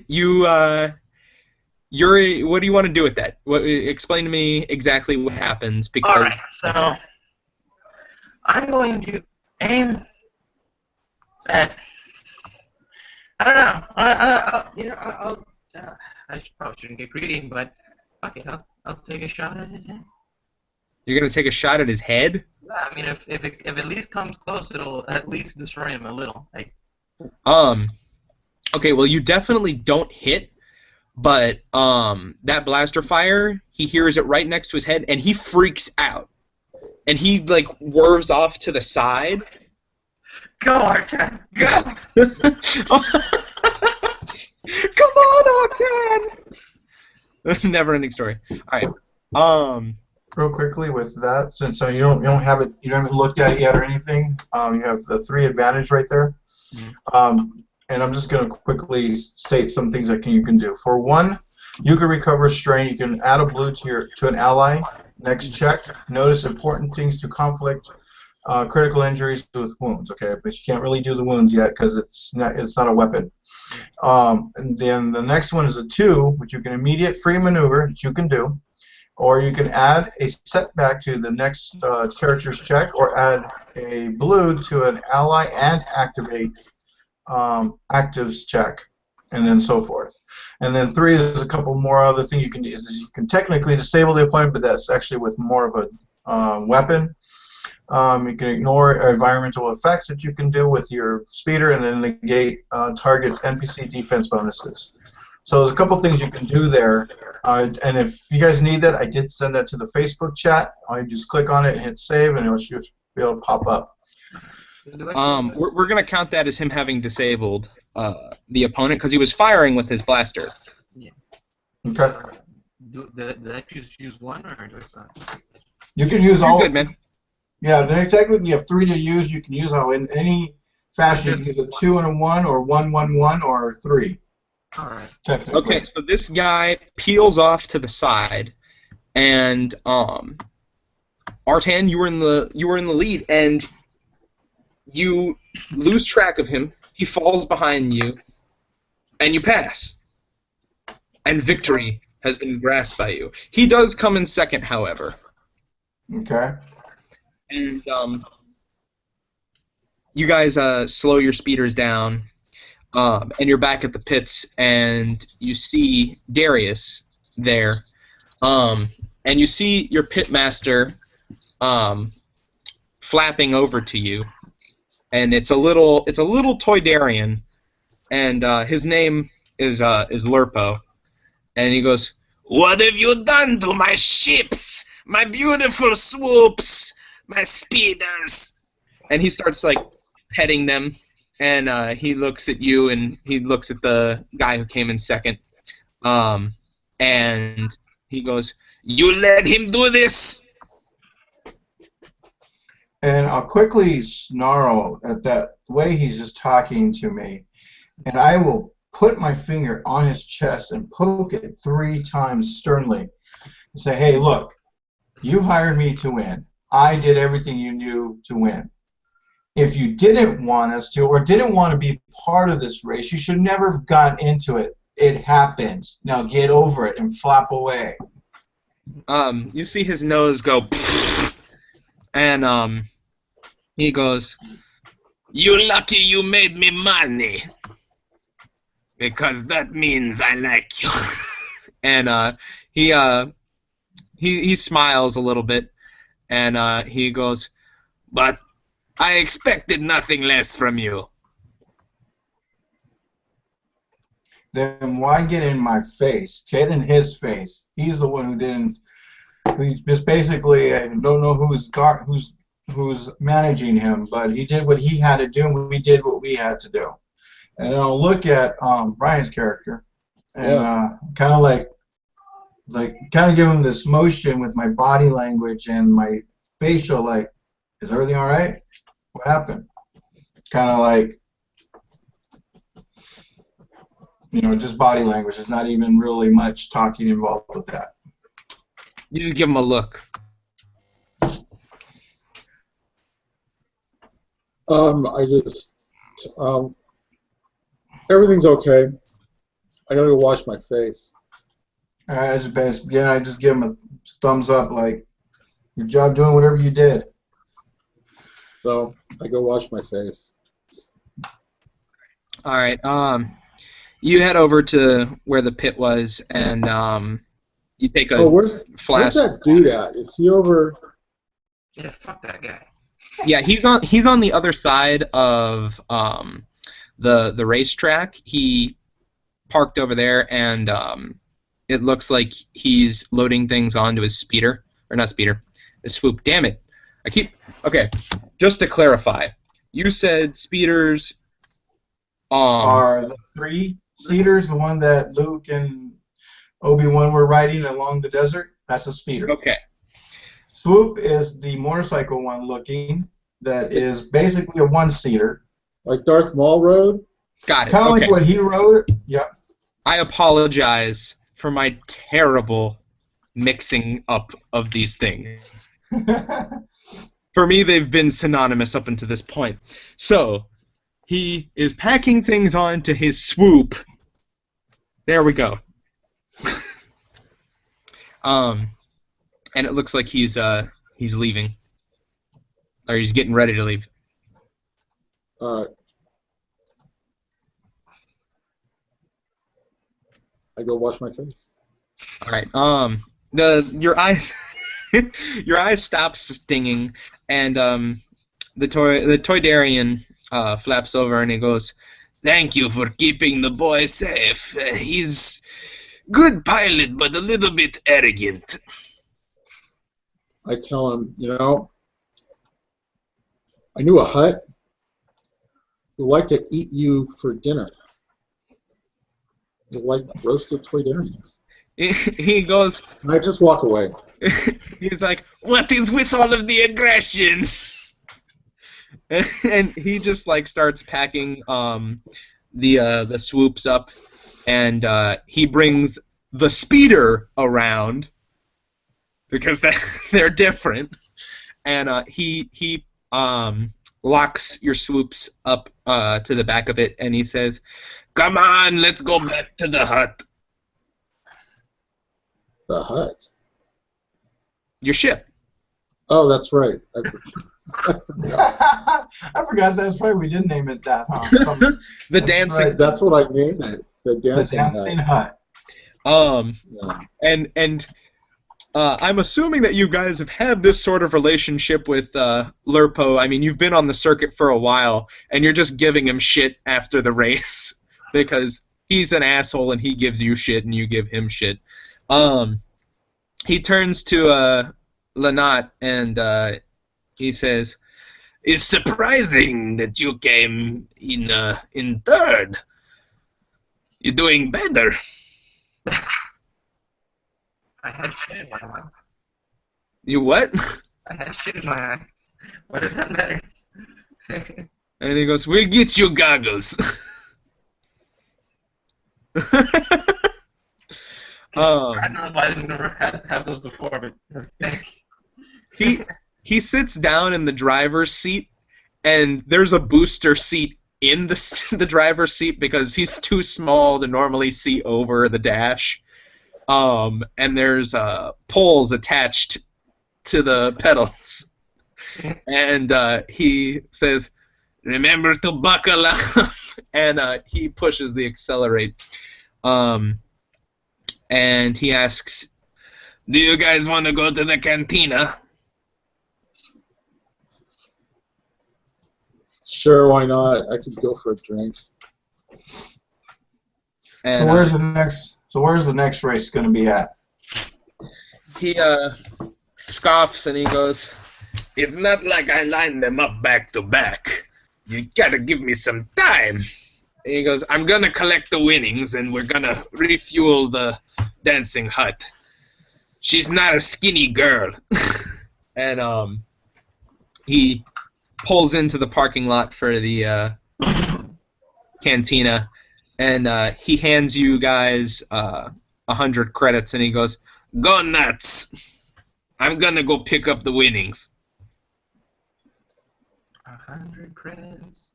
You're. What do you want to do with that? Explain to me exactly what happens because. All right. So I'm going to aim at. I don't know. I probably shouldn't get greedy, but okay, I'll take a shot at his head. You're gonna take a shot at his head? I mean, if it at least comes close, it'll at least destroy him a little. Like. Okay, well you definitely don't hit, but that blaster fire, he hears it right next to his head, and he freaks out, and he like whirls off to the side. Go, Artan! Go! Come on, Artan! Never-ending story. All right. Real quickly with that, since you don't have it, you haven't looked at it yet or anything. You have the 3 advantage right there. And I'm just going to quickly state some things that you can do. For 1, you can recover strain. You can add a blue to an ally. Next check. Notice important things to conflict. Critical injuries with wounds, okay, but you can't really do the wounds yet because it's not a weapon. And then the next one is a 2, which you can immediate free maneuver that you can do, or you can add a setback to the next character's check, or add a blue to an ally and activate actives check, and then so forth. And then 3 is a couple more other things you can do. You can technically disable the opponent, but that's actually with more of a weapon. You can ignore environmental effects that you can do with your speeder, and then negate targets NPC defense bonuses. So there's a couple things you can do there. And if you guys need that, I did send that to the Facebook chat. All you just click on it and hit save, and it'll just be able to pop up. We're going to count that as him having disabled the opponent because he was firing with his blaster. Yeah. Okay. Did I use 1 or do I start? You can use You're all. good, man. Yeah, technically you have 3 to use. You can use all in any fashion. You can use a 2 and a 1, or 1, 1, 1, or 3. All right. Technically. Okay, so this guy peels off to the side, and Artan, you were in the lead, and you lose track of him. He falls behind you, and you pass. And victory has been grasped by you. He does come in second, however. Okay. And you guys slow your speeders down, and you're back at the pits, and you see Darius there, and you see your pitmaster flapping over to you, and it's a little Toydarian, and his name is Lurpo, and he goes, "What have you done to my ships, my beautiful swoops, my speeders?" And he starts like petting them, and he looks at you, and he looks at the guy who came in second, and he goes, "You let him do this?" And I'll quickly snarl at that way he's just talking to me, and I will put my finger on his chest and poke it 3 times sternly and say, "Hey, look, you hired me to win. I did everything you knew to win. If you didn't want us to, or didn't want to be part of this race, you should never have gotten into it. It happens. Now get over it and flap away." You see his nose go, and he goes, "You lucky you made me money, because that means I like you." And he smiles a little bit, and he goes, but I expected nothing less from you. Then why get in my face? Get in his face. He's the one who didn't. He's just basically, I don't know who's managing him, but he did what he had to do, and we did what we had to do. And I'll look at Bryan's character, and kind of kind of give him this motion with my body language and my facial, like, is everything all right? What happened? Kind of like, just body language. There's not even really much talking involved with that. You just give him a look. Everything's okay. I gotta go wash my face. I just give him a thumbs up, like, good job doing whatever you did. So I go wash my face. All right. You head over to where the pit was, and you take a where's flask. Where's that dude at? Is he over? Yeah, fuck that guy. Yeah, he's on the other side of the racetrack. He parked over there, and it looks like he's loading things onto his speeder, or not speeder, his swoop. Damn it! Okay. Just to clarify, you said speeders are the 3-seaters, the one that Luke and Obi-Wan were riding along the desert. That's a speeder. Okay. Swoop is the motorcycle one looking that is basically a 1-seater. Like Darth Maul rode? Got it. Kind of like what he rode. Yep. I apologize for my terrible mixing up of these things. For me, they've been synonymous up until this point. So, he is packing things onto his swoop. There we go. And it looks like he's leaving, or he's getting ready to leave. I go wash my face. All right. Your eyes stop stinging, and the Toydarian flaps over and he goes, "Thank you for keeping the boy safe. He's good pilot, but a little bit arrogant." I tell him, I knew a hut who liked to eat you for dinner. They like roasted Toydarians. He goes, and I just walk away. He's like, "What is with all of the aggression?" And he just starts packing the swoops up, and he brings the speeder around because they're different, and he locks your swoops up to the back of it, and he says, "Come on, let's go back to the hut." The hut? Your ship. Oh, that's right. I forgot. I forgot that's right. We did name it that, huh? The dancing. Right. That's what I named it. The dancing hut. Yeah. And I'm assuming that you guys have had this sort of relationship with Lurpo. I mean, you've been on the circuit for a while, and you're just giving him shit after the race because he's an asshole and he gives you shit and you give him shit. He turns to Lanat and he says, "It's surprising that you came in third. You're doing better." I had shit in my eye. You what? I had shit in my eye. What does that matter? And he goes, "We'll get you goggles." I don't know if I've never had those before, but he sits down in the driver's seat, and there's a booster seat in the driver's seat because he's too small to normally see over the dash. And there's poles attached to the pedals. And he says, "Remember to buckle up." And he pushes the accelerate. And he asks, "Do you guys want to go to the cantina?" Sure, why not? I could go for a drink. And, So where's the next? So where's the next race going to be at? he scoffs and he goes, "It's not like I lined them up back to back. You gotta give me some time." And he goes, "I'm gonna collect the winnings and we're gonna refuel the dancing hut. She's not a skinny girl." And he pulls into the parking lot for the cantina, and he hands you guys 100 credits, and he goes, "Go nuts! I'm gonna go pick up the winnings." 100 credits.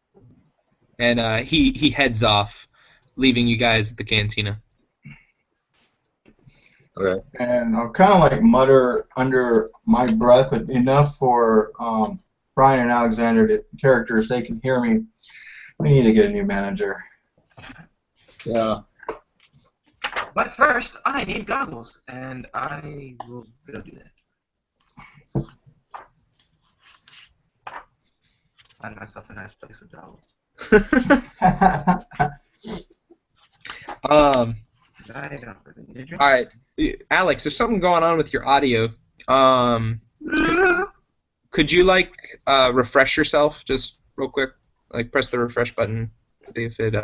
And he heads off, leaving you guys at the cantina. Okay. And I'll kind of like mutter under my breath, but enough for Bryan and Alexander to characters they can hear me. We need to get a new manager. Yeah. But first, I need goggles, and I will go do that. Find myself a nice place with goggles. I don't really need you. All right, Alex, there's something going on with your audio. Could you refresh yourself just real quick? Like press the refresh button, see if it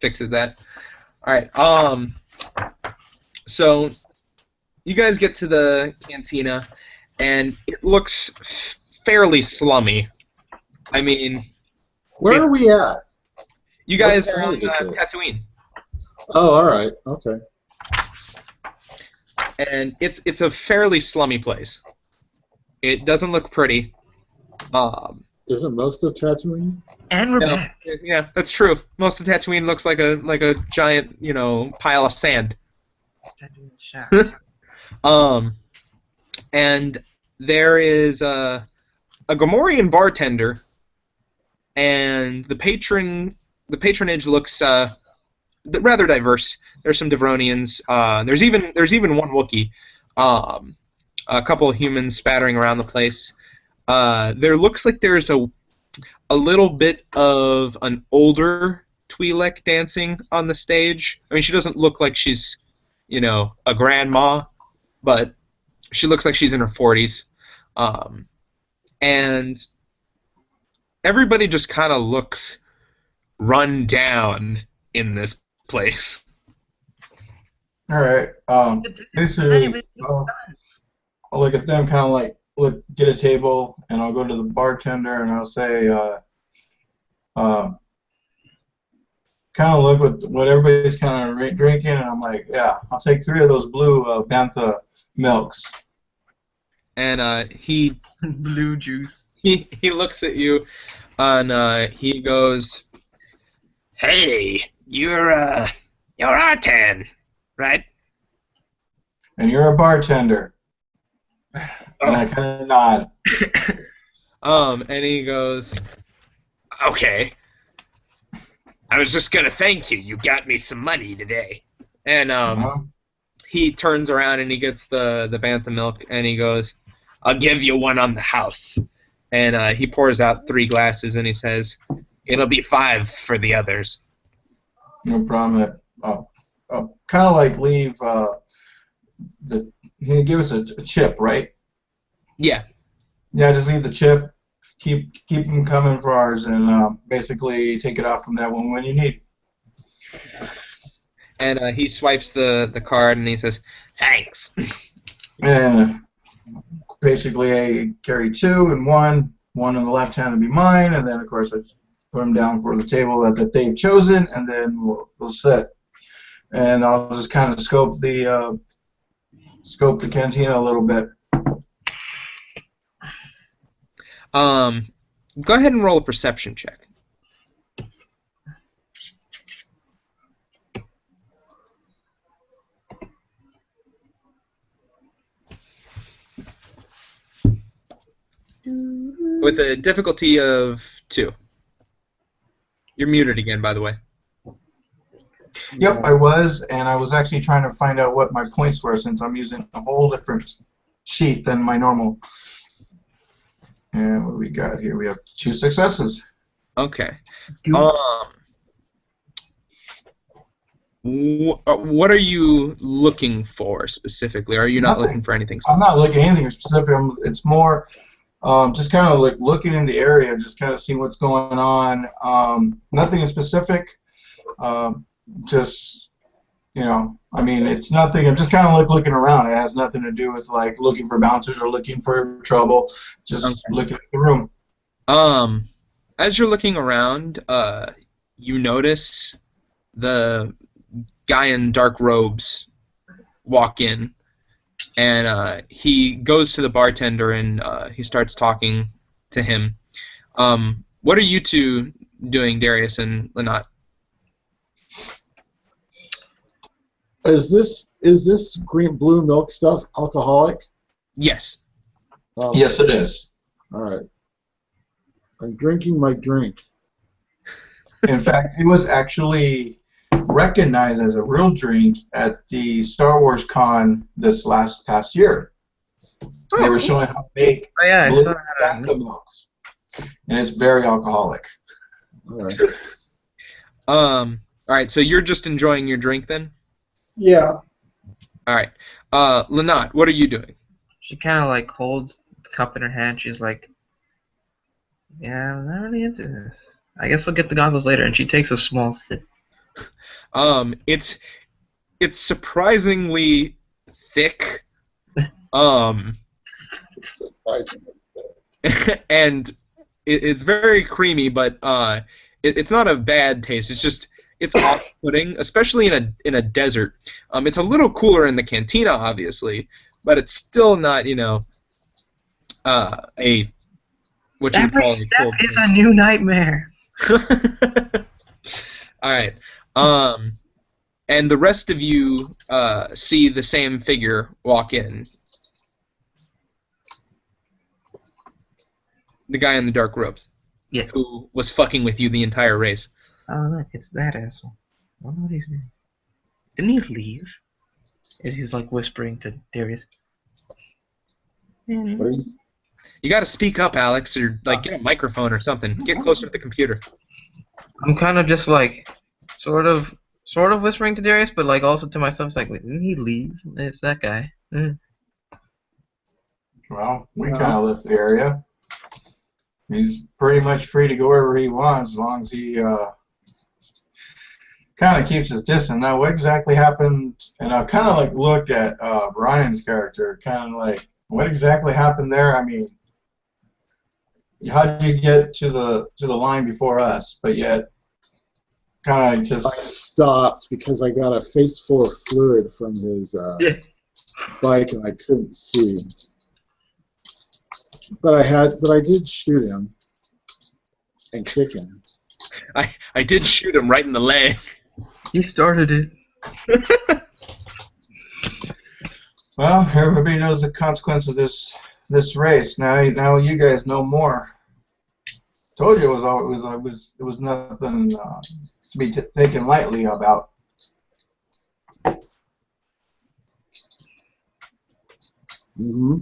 fixes that. All right. So you guys get to the cantina, and it looks fairly slummy. I mean, Where are we at? you guys What are on town is this? Tatooine, Oh, all right. Okay. and it's a fairly slummy place. It doesn't look pretty. Isn't most of Tatooine? And we're No, back. yeah, that's true. Most of Tatooine looks like a giant, pile of sand. And there is a Gamorrean bartender, and the patronage looks rather diverse. There's some Devronians. There's even one Wookiee. A couple of humans spattering around the place. There looks like there's a little bit of an older Twi'lek dancing on the stage. I mean, she doesn't look like she's, a grandma, but she looks like she's in her 40s. And everybody just kind of looks run down in this place. All right. Basically, I'll look at them, kind of like get a table, and I'll go to the bartender and I'll say, kind of look what everybody's kind of drinking, and I'm like, yeah, I'll take 3 of those blue Bantha milks. And he Blue juice. he looks at you, and he goes, "Hey, you're Artan, right?" And you're a bartender. And I kind of nod. And he goes, "Okay. I was just gonna thank you. You got me some money today." And he turns around and he gets the Bantha milk, and he goes, "I'll give you one on the house." And he pours out 3 glasses, and he says, "It'll be 5 for the others." No problem. Kind of like leave he give us a chip, right? Yeah. Yeah, just leave the chip. Keep them coming for ours, and basically take it off from that one when you need. And he swipes the card, and he says, "Thanks." And basically, I carry 2 and 1. One in the left hand will be mine, and then of course I put them down for the table that they've chosen, and then we'll sit. And I'll just kind of scope the cantina a little bit. Go ahead and roll a perception check. With a difficulty of 2. You're muted again, by the way. Yep, I was, and I was actually trying to find out what my points were since I'm using a whole different sheet than my normal. And what do we got here? We have 2 successes. Okay. Goop. What are you looking for specifically? Are you not Nothing. looking for anything I'm specific? not looking at anything specific. It's more just kind of like looking in the area, just kind of seeing what's going on. Nothing in specific. Just I mean, it's nothing. I'm just kind of like looking around. It has nothing to do with like looking for bouncers or looking for trouble. Just Okay. looking at the room. As you're looking around, you notice the guy in dark robes walk in, and he goes to the bartender and he starts talking to him. What are you two doing, Darius and Lynott? Is this green blue milk stuff alcoholic? Yes. Yes, it is. All right. I'm drinking my drink. In fact, it was actually recognized as a real drink at the Star Wars con this past year. They were showing how to make Oh yeah, I blue saw that. bacta milks, and it's very alcoholic. All right. All right. So you're just enjoying your drink then? Yeah. All right. Lynott, what are you doing? She kind of like holds the cup in her hand. She's like, "Yeah, I'm not really into this. I guess I'll get the goggles later." And she takes a small sip. It's surprisingly thick. Surprisingly. And it's very creamy, but it's not a bad taste. It's off-putting, especially in a desert. It's a little cooler in the cantina, obviously, but it's still not, a what you would Every call a step cold is a new nightmare. drink. All right. And the rest of you see the same figure walk in. The guy in the dark robes. Yeah. Who was fucking with you the entire race. Oh look, it's that asshole. I wonder what he's doing. Didn't he leave? And he's like whispering to Darius. What are you? You gotta speak up, Alex, or like get a microphone or something. Get closer to the computer. I'm kind of just like, sort of whispering to Darius, but like also to myself. It's like, wait, didn't he leave? It's that guy. Well, we kind of left the area. He's pretty much free to go wherever he wants as long as he kind of keeps his distance. Now, what exactly happened? And I kind of like looked at Bryan's character, kind of like, what exactly happened there? I mean, how did you get to the line before us? But yet, kind of I just stopped because I got a face full of fluid from his bike and I couldn't see. But I did shoot him and kick him. I did shoot him right in the leg. He started it. well, everybody knows the consequence of this race. Now you guys know more. Told you it was nothing to be taken lightly about. Mm-hmm.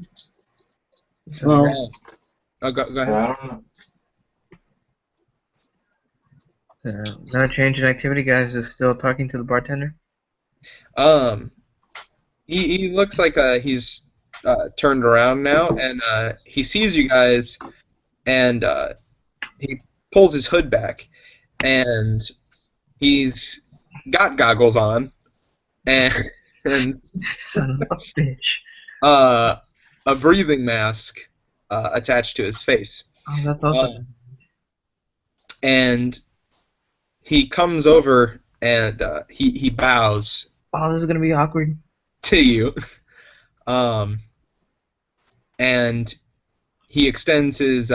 Well, Go ahead. I don't know. No change in activity, guys. Is still talking to the bartender. He looks like he's turned around now, and he sees you guys, and he pulls his hood back, and he's got goggles on, and Son of a bitch. a breathing mask attached to his face. Oh, that's awesome. And he comes over and he bows Oh, this is gonna be awkward. to you, and he extends his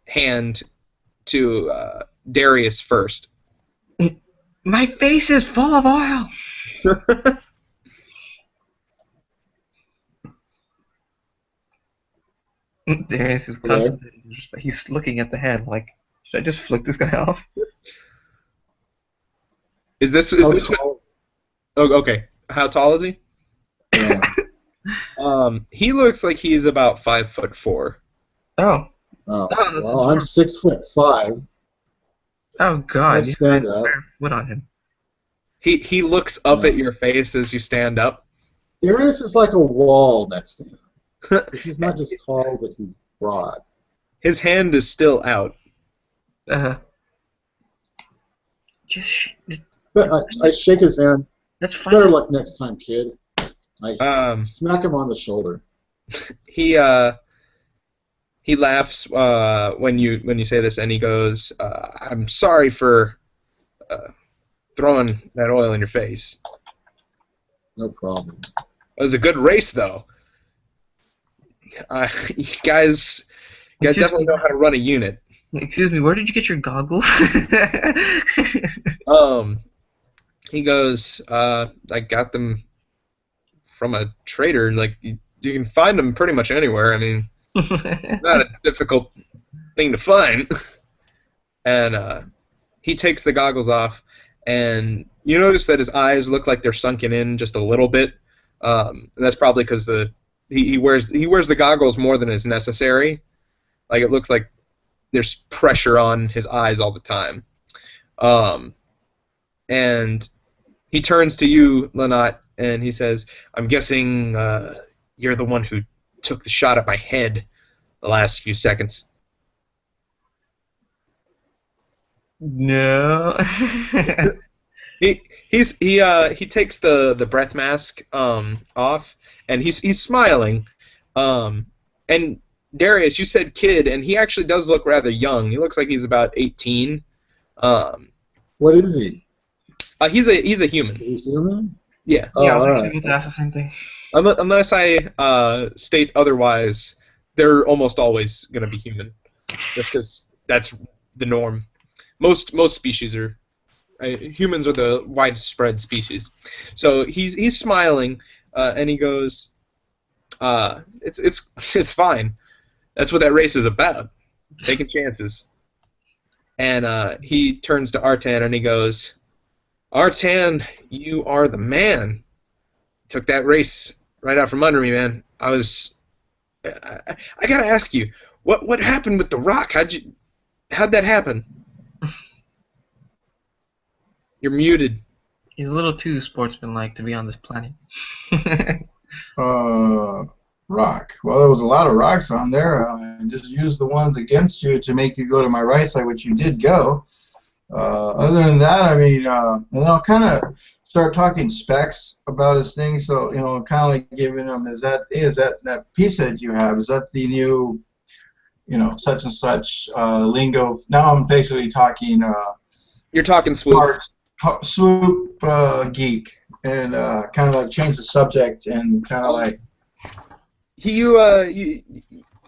hand to Darius first. My face is full of oil. Darius is contemplating. He's looking at the hand like, should I just flick this guy off? Is this oh, okay? How tall is he? yeah. He looks like he's about 5'4". Oh. Oh. Oh, that's Well, I'm 6'5". Oh God! I You stand have up. a foot on him. He looks up Yeah. at your face as you stand up. Darius is like a wall next to him. 'Cause he's not just tall, but he's broad. His hand is still out. Uh, just But I shake his hand. that's fine. Better luck next time, kid. I Um, smack him on the shoulder. he laughs when you say this, and he goes, "I'm sorry for throwing that oil in your face. No problem. It was a good race, though. You guys definitely know how to run a unit." Excuse me, where did you get your goggles? He goes, "I got them from a trader. Like you can find them pretty much anywhere. I mean, not a difficult thing to find." And he takes the goggles off, and you notice that his eyes look like they're sunken in just a little bit. And that's probably because he wears the goggles more than is necessary. Like it looks like there's pressure on his eyes all the time. And he turns to you, Lynott, and he says, "I'm guessing you're the one who took the shot at my head the last few seconds." No. He takes the breath mask off, and he's smiling. And Darius, you said kid, and he actually does look rather young. He looks like he's about 18. What is he? He's a human. Is he human? Yeah. Oh, Yeah, I was all actually right. going to ask the same thing. Unless I state otherwise, they're almost always going to be human, just because that's the norm. Most species are. Humans are the widespread species. So he's smiling, and he goes, "It's fine. That's what that race is about. Taking chances." And he turns to Artan and he goes, "Artan, you are the man. Took that race right out from under me, man. I gotta ask you, what happened with the rock? How'd that happen?" You're muted. He's a little too sportsmanlike to be on this planet. Rock. Well, there was a lot of rocks on there. I just used the ones against you to make you go to my right side, which you did go. Other than that, I mean, and I'll kind of start talking specs about his thing. So, kind of like giving him, is that piece that you have? Is that the new, such and such lingo? Now I'm basically talking. You're talking swoop. Swoop geek, and kind of like change the subject and kind of like.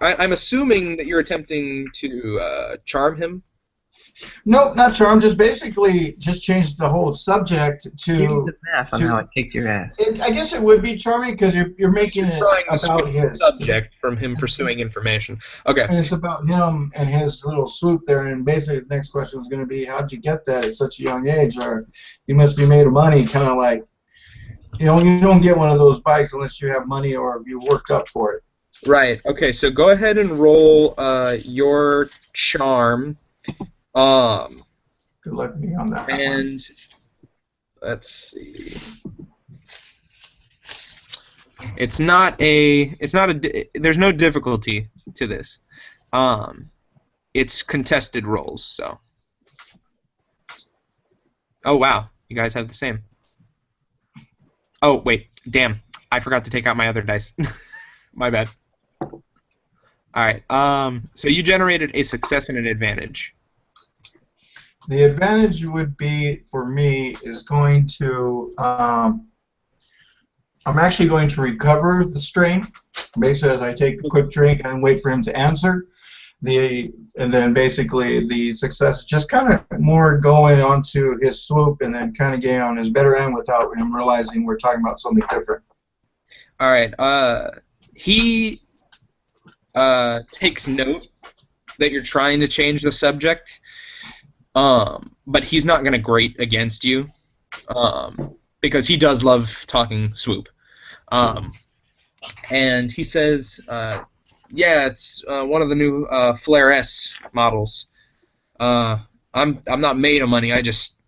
I'm assuming that you're attempting to charm him. Nope, not charm. Just basically change the whole subject Give me to. the math on how I kicked your ass. I guess it would be charming because you're making it Trying to about switch the his subject from him pursuing information. Okay. and it's about him and his little swoop there. And basically, the next question is going to be, how'd you get that at such a young age? Or you must be made of money, kind of like. You don't get one of those bikes unless you have money or if you worked up for it. Right. Okay. So go ahead and roll your charm. Good luck being on that one. And let's see. There's no difficulty to this. It's contested rolls. So. Oh wow, you guys have the same. Oh, wait. Damn. I forgot to take out my other dice. My bad. Alright. So you generated a success and an advantage. The advantage would be, for me, is going to... I'm actually going to recover the strain. Basically, as I take a quick drink and wait for him to answer. And then basically the success just kind of more going onto his swoop and then kind of getting on his better end without him realizing we're talking about something different. All right. He takes note that you're trying to change the subject, but he's not going to grate against you because he does love talking swoop. And he says... yeah, it's one of the new Flare S models. I'm not made of money. I just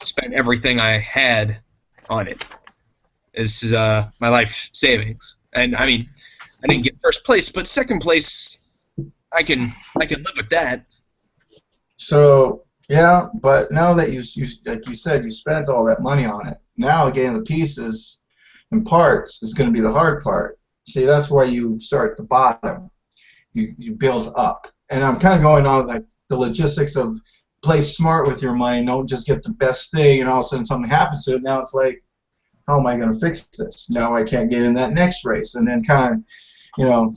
spent everything I had on it. This is my life savings, and I mean, I didn't get first place, but second place, I can live with that. So yeah, but now that you like you said, you spent all that money on it. Now getting the pieces and parts is going to be the hard part. See, that's why you start at the bottom. You build up, and I'm kind of going on like the logistics of play smart with your money. Don't just get the best thing, and all of a sudden something happens to it. Now it's like, how am I going to fix this? Now I can't get in that next race, and then kind of, you know,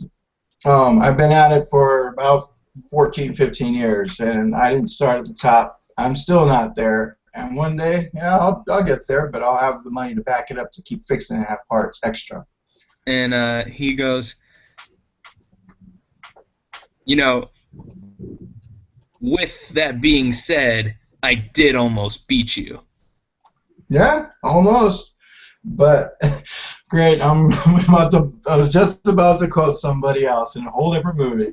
I've been at it for about 14, 15 years, and I didn't start at the top. I'm still not there. And one day, yeah, I'll get there, but I'll have the money to back it up to keep fixing and have parts extra. And he goes, you know, with that being said, I did almost beat you. Yeah, almost. But great, I was just about to quote somebody else in a whole different movie.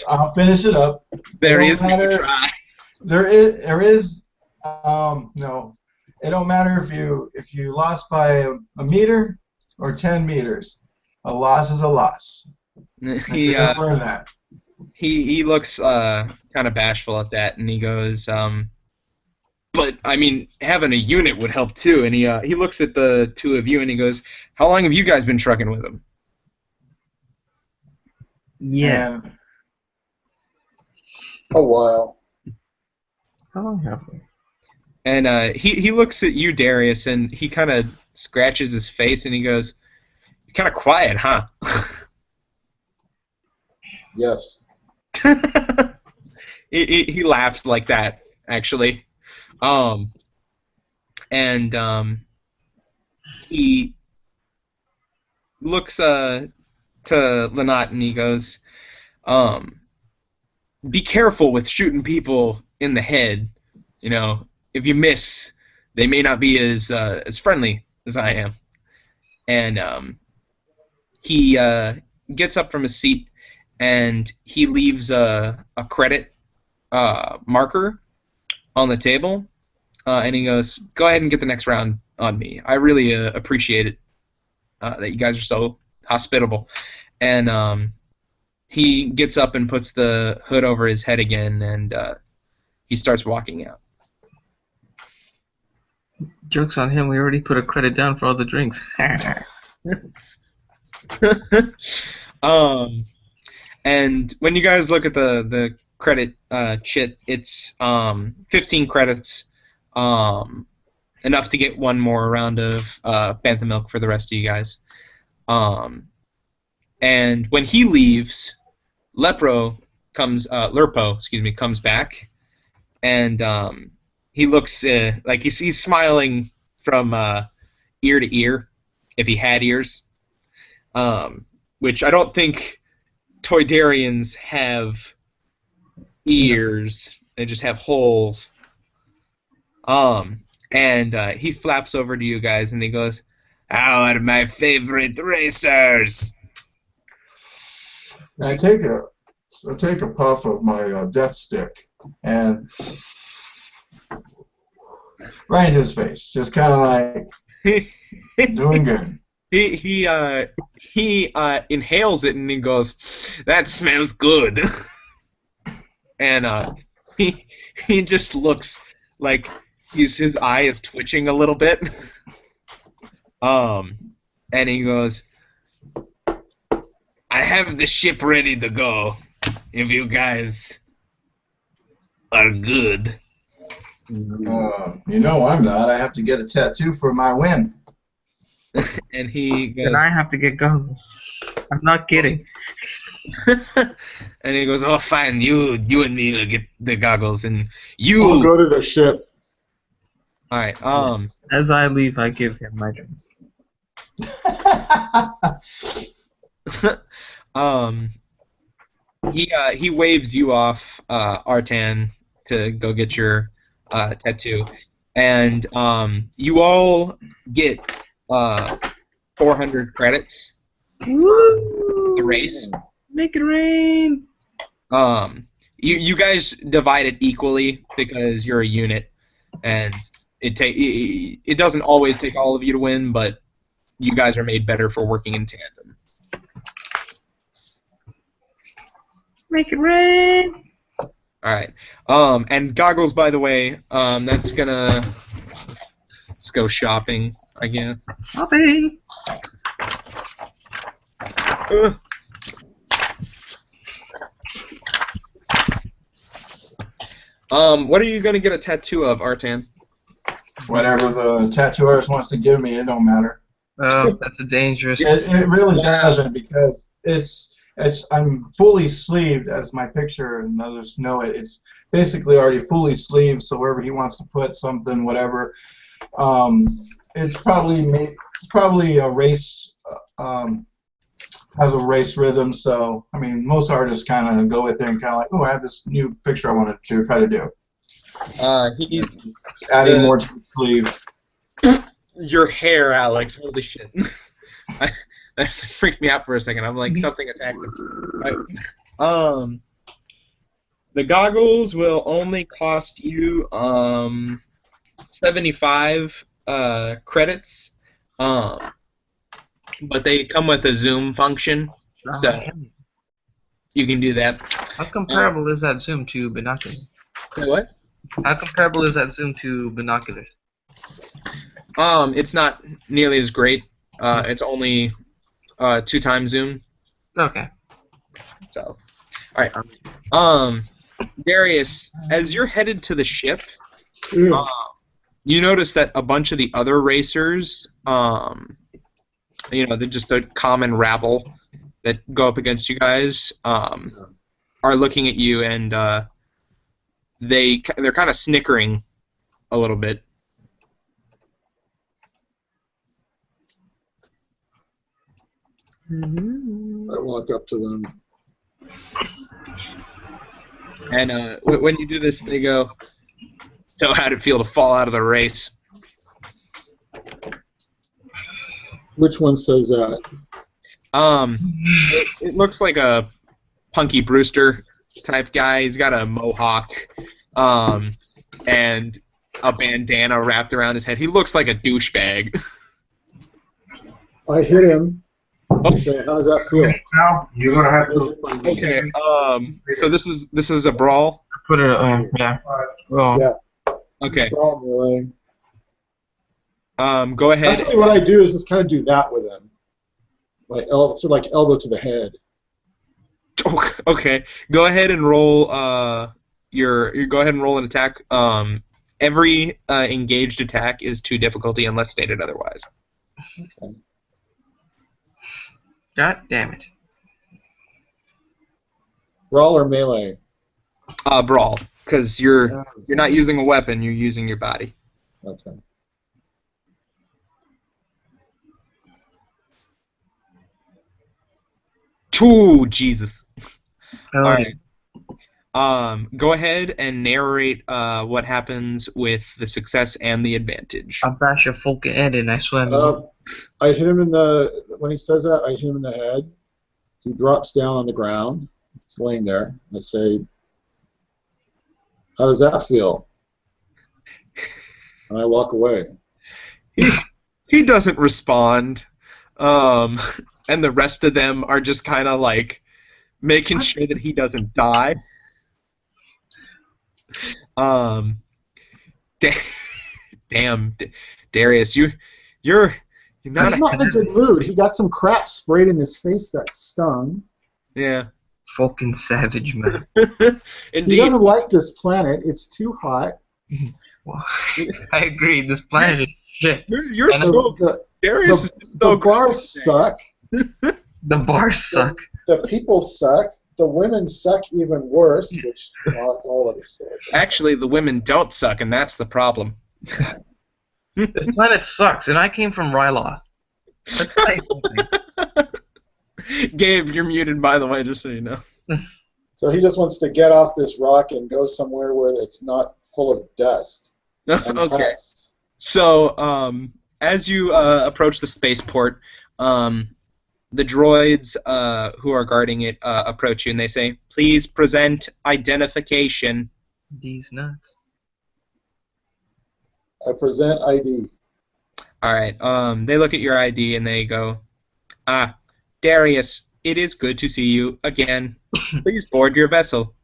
I'll finish it up. There is no try. There is no. It don't matter if you lost by a meter or 10 meters. A loss is a loss. He learn that. He looks kind of bashful at that, and he goes, but I mean, having a unit would help too. And he looks at the two of you, and he goes, how long have you guys been trucking with him? Yeah. A while. How long have we? And he looks at you, Darius, and he kind of scratches his face, and he goes, you're kind of quiet, huh? Yes. he laughs like that, actually. He looks to Lynott, and he goes, be careful with shooting people in the head. You know, if you miss, they may not be as friendly as I am. And he gets up from his seat, and he leaves a credit marker on the table, and he goes, go ahead and get the next round on me. I really appreciate it that you guys are so hospitable. And he gets up and puts the hood over his head again, and he starts walking out. Joke's on him, we already put a credit down for all the drinks. And when you guys look at the credit chit, it's 15 credits, enough to get one more round of bantha milk for the rest of you guys. And when he leaves, Lerpo comes back, and he looks like he's smiling from ear to ear, if he had ears, which I don't think Toydarians have ears. They just have holes. And he flaps over to you guys, and he goes, how are my favorite racers? And I take a puff of my death stick and right into his face, just kind of like doing good. He inhales it, and he goes, that smells good. And he just looks like his eye is twitching a little bit. And he goes, I have the ship ready to go if you guys are good. You know I'm not. I have to get a tattoo for my win. And he goes, and I have to get goggles. I'm not kidding. And he goes, oh, fine, you and me will get the goggles, and you... I'll go to the ship. Alright, As I leave, I give him my drink. He waves you off, Artan, to go get your tattoo, and you all get 400 credits. Woo! The race. Make it rain. You guys divide it equally because you're a unit, and it doesn't always take all of you to win, but you guys are made better for working in tandem. Make it rain. All right. And goggles, by the way, that's gonna let's go shopping, I guess. Shopping. What are you gonna get a tattoo of, Artan? Whatever the tattoo artist wants to give me, it don't matter. Oh, that's a dangerous. It really doesn't, because I'm fully sleeved, as my picture and others know it. It's basically already fully sleeved, so wherever he wants to put something, whatever. It's probably a race, has a race rhythm. So I mean, most artists kind of go with it and kind of like, oh, I have this new picture I wanted to try to do. He's Just adding more to the sleeve. Your hair, Alex. Holy shit. That freaked me out for a second. I'm like, something attacked him. Right. The goggles will only cost you 75 credits, but they come with a zoom function, so you can do that. How comparable is that zoom to binoculars? Say what? How comparable is that zoom to binoculars? It's not nearly as great. It's only 2 times zoom. Okay. So, all right. Darius, as you're headed to the ship, you notice that a bunch of the other racers, they're just a common rabble that go up against you guys, are looking at you, and they're kind of snickering a little bit. I walk up to them. And when you do this, they go, "So how'd it feel to fall out of the race?" Which one says that? It looks like a Punky Brewster type guy. He's got a mohawk, and a bandana wrapped around his head. He looks like a douchebag. I hit him. Say, how does that feel? Now you're gonna have to. Okay. So this is a brawl. Put it. Yeah. Well. Yeah. Okay. Probably. Go ahead. Actually, what I do is just kind of do that with him, like sort of like elbow to the head. Okay. Go ahead and roll. Go ahead and roll an attack. Every engaged attack is 2 difficulty unless stated otherwise. Okay. God damn it. Brawl or melee? Brawl, because you're not using a weapon. You're using your body. Okay. Ooh, Jesus. Oh, All right. Go ahead and narrate what happens with the success and the advantage. I'll bash your fucking head in, I swear. I hit him when he says that, I hit him in the head. He drops down on the ground. He's laying there. I say, how does that feel? And I walk away. He doesn't respond. And the rest of them are just kind of like making sure that he doesn't die. Damn, Darius, you're not. He's not in a good mood. He got some crap sprayed in his face that stung. Yeah. Fucking savage, man. Indeed. He doesn't like this planet. It's too hot. Well, I agree. This planet is shit. You're so Darius is so the bars suck. The bars suck. The people suck. The women suck even worse, which, well, that's all other story. Actually, the women don't suck, and that's the problem. This planet sucks, and I came from Ryloth. Let's say something. Gabe, you're muted, by the way, just so you know. So he just wants to get off this rock and go somewhere where it's not full of dust. Okay. Pests. So, as you approach the spaceport, the droids who are guarding it approach you, and they say, "Please present identification." These nuts. I present ID. All right. They look at your ID and they go, "Ah, Darius, it is good to see you again. Please board your vessel."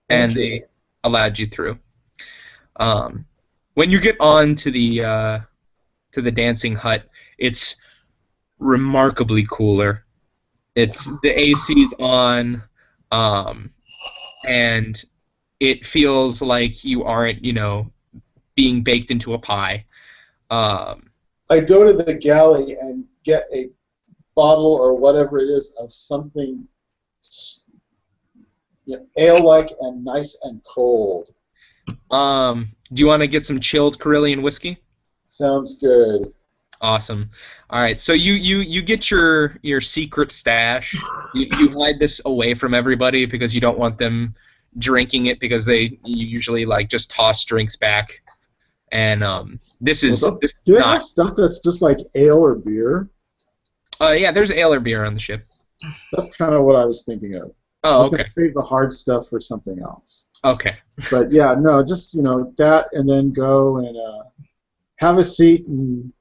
Thank And you. they allowed you through. When you get on to the dancing hut, it's remarkably cooler. It's the AC's on, and it feels like you aren't, being baked into a pie. I go to the galley and get a bottle or whatever it is of something ale-like and nice and cold. Do you want to get some chilled Carillion whiskey? Sounds good. Awesome. All right, so you get your secret stash. You hide this away from everybody because you don't want them drinking it, because you usually just toss drinks back. And this is Do they not. have stuff that's just like ale or beer? Yeah, there's ale or beer on the ship. That's kind of what I was thinking of. I Oh, was okay. going to save the hard stuff for something else. Okay. But yeah, no, just that, and then go and have a seat and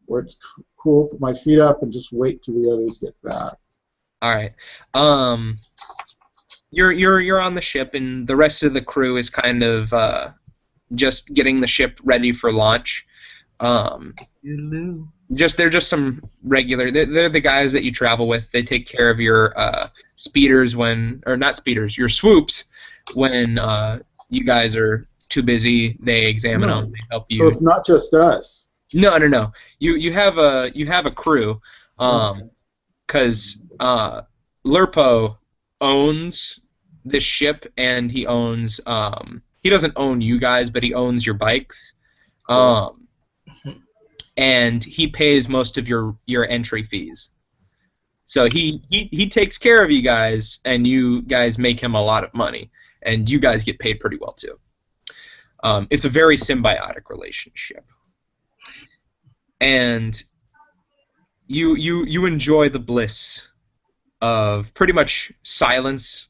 where it's cool, put my feet up, and just wait till the others get back. All right. You're on the ship, and the rest of the crew is kind of just getting the ship ready for launch. They're just some regular. They're the guys that you travel with. They take care of your speeders your swoops when you guys are too busy. They examine them. They help you. So it's not just us. No. You have a crew, because Lurpo owns this ship, and he owns he doesn't own you guys, but he owns your bikes, and he pays most of your entry fees. So he takes care of you guys, and you guys make him a lot of money, and you guys get paid pretty well too. It's a very symbiotic relationship. And you enjoy the bliss of pretty much silence,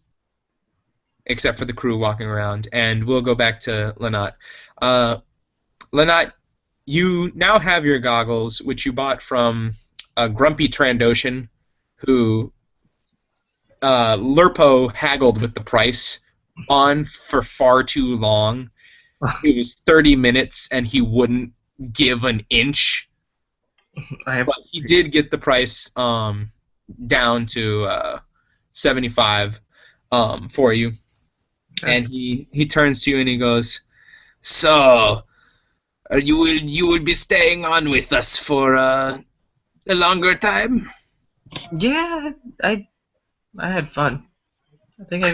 except for the crew walking around. And we'll go back to Lynott. Lynott, you now have your goggles, which you bought from a grumpy Trandoshan, who Lurpo haggled with the price on for far too long. It was 30 minutes, and he wouldn't give an inch. But he did get the price down to 75 for you. Okay. And he turns to you and he goes, "So, you will be staying on with us for a longer time?" Yeah, I had fun. I think I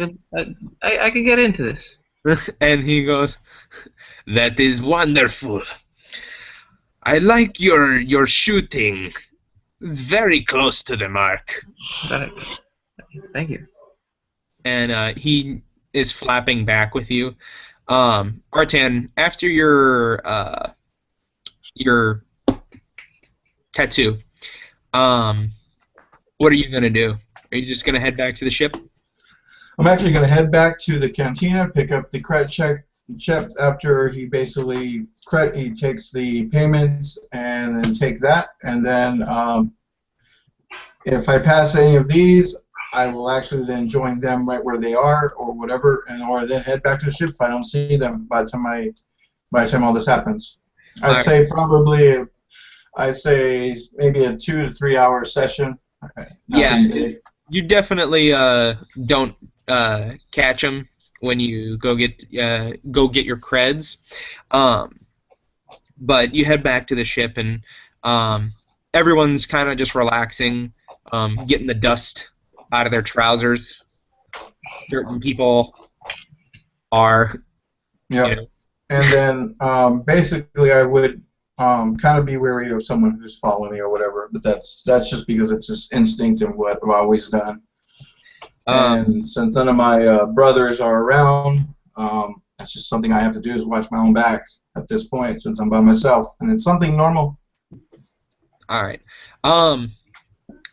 could get into this. And he goes, "That is wonderful. I like your shooting. It's very close to the mark." Thank you. And he is flapping back with you. Artan, after your tattoo, what are you gonna do? Are you just gonna head back to the ship? I'm actually gonna head back to the cantina, pick up the credit check after he basically he takes the payments, and then take that, and then if I pass any of these, I will actually then join them right where they are or whatever, or then head back to the ship if I don't see them by the time all this happens. I'd say maybe a 2 to 3 hour session. Yeah, you definitely don't catch them when you go get your creds, but you head back to the ship, and everyone's kind of just relaxing, getting the dust out of their trousers. Certain people are. Yeah. And then basically I would kind of be wary of someone who's following me or whatever, but that's just because it's just instinct and what I've always done. And since none of my brothers are around, that's just something I have to do, is watch my own back at this point since I'm by myself, and it's something normal. All right.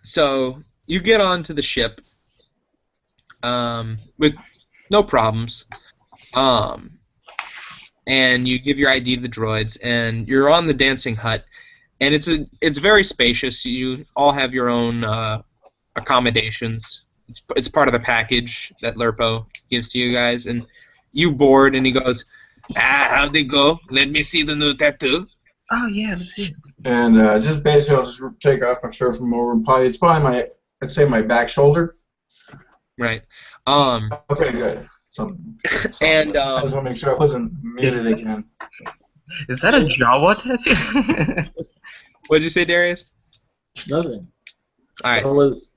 So you get onto the ship with no problems. And you give your ID to the droids, and you're on the dancing hut, and it's very spacious. You all have your own accommodations. It's part of the package that Lurpo gives to you guys, and you board, and he goes, how'd they go? Let me see the new tattoo. Oh yeah, let's see. And just basically, I'll just take off my shirt from over. It's probably I'd say my back shoulder. Right. Okay, good. And I just want to make sure I wasn't muted again. Is that a Jawa tattoo? What'd you say, Darius? Nothing. All right. That was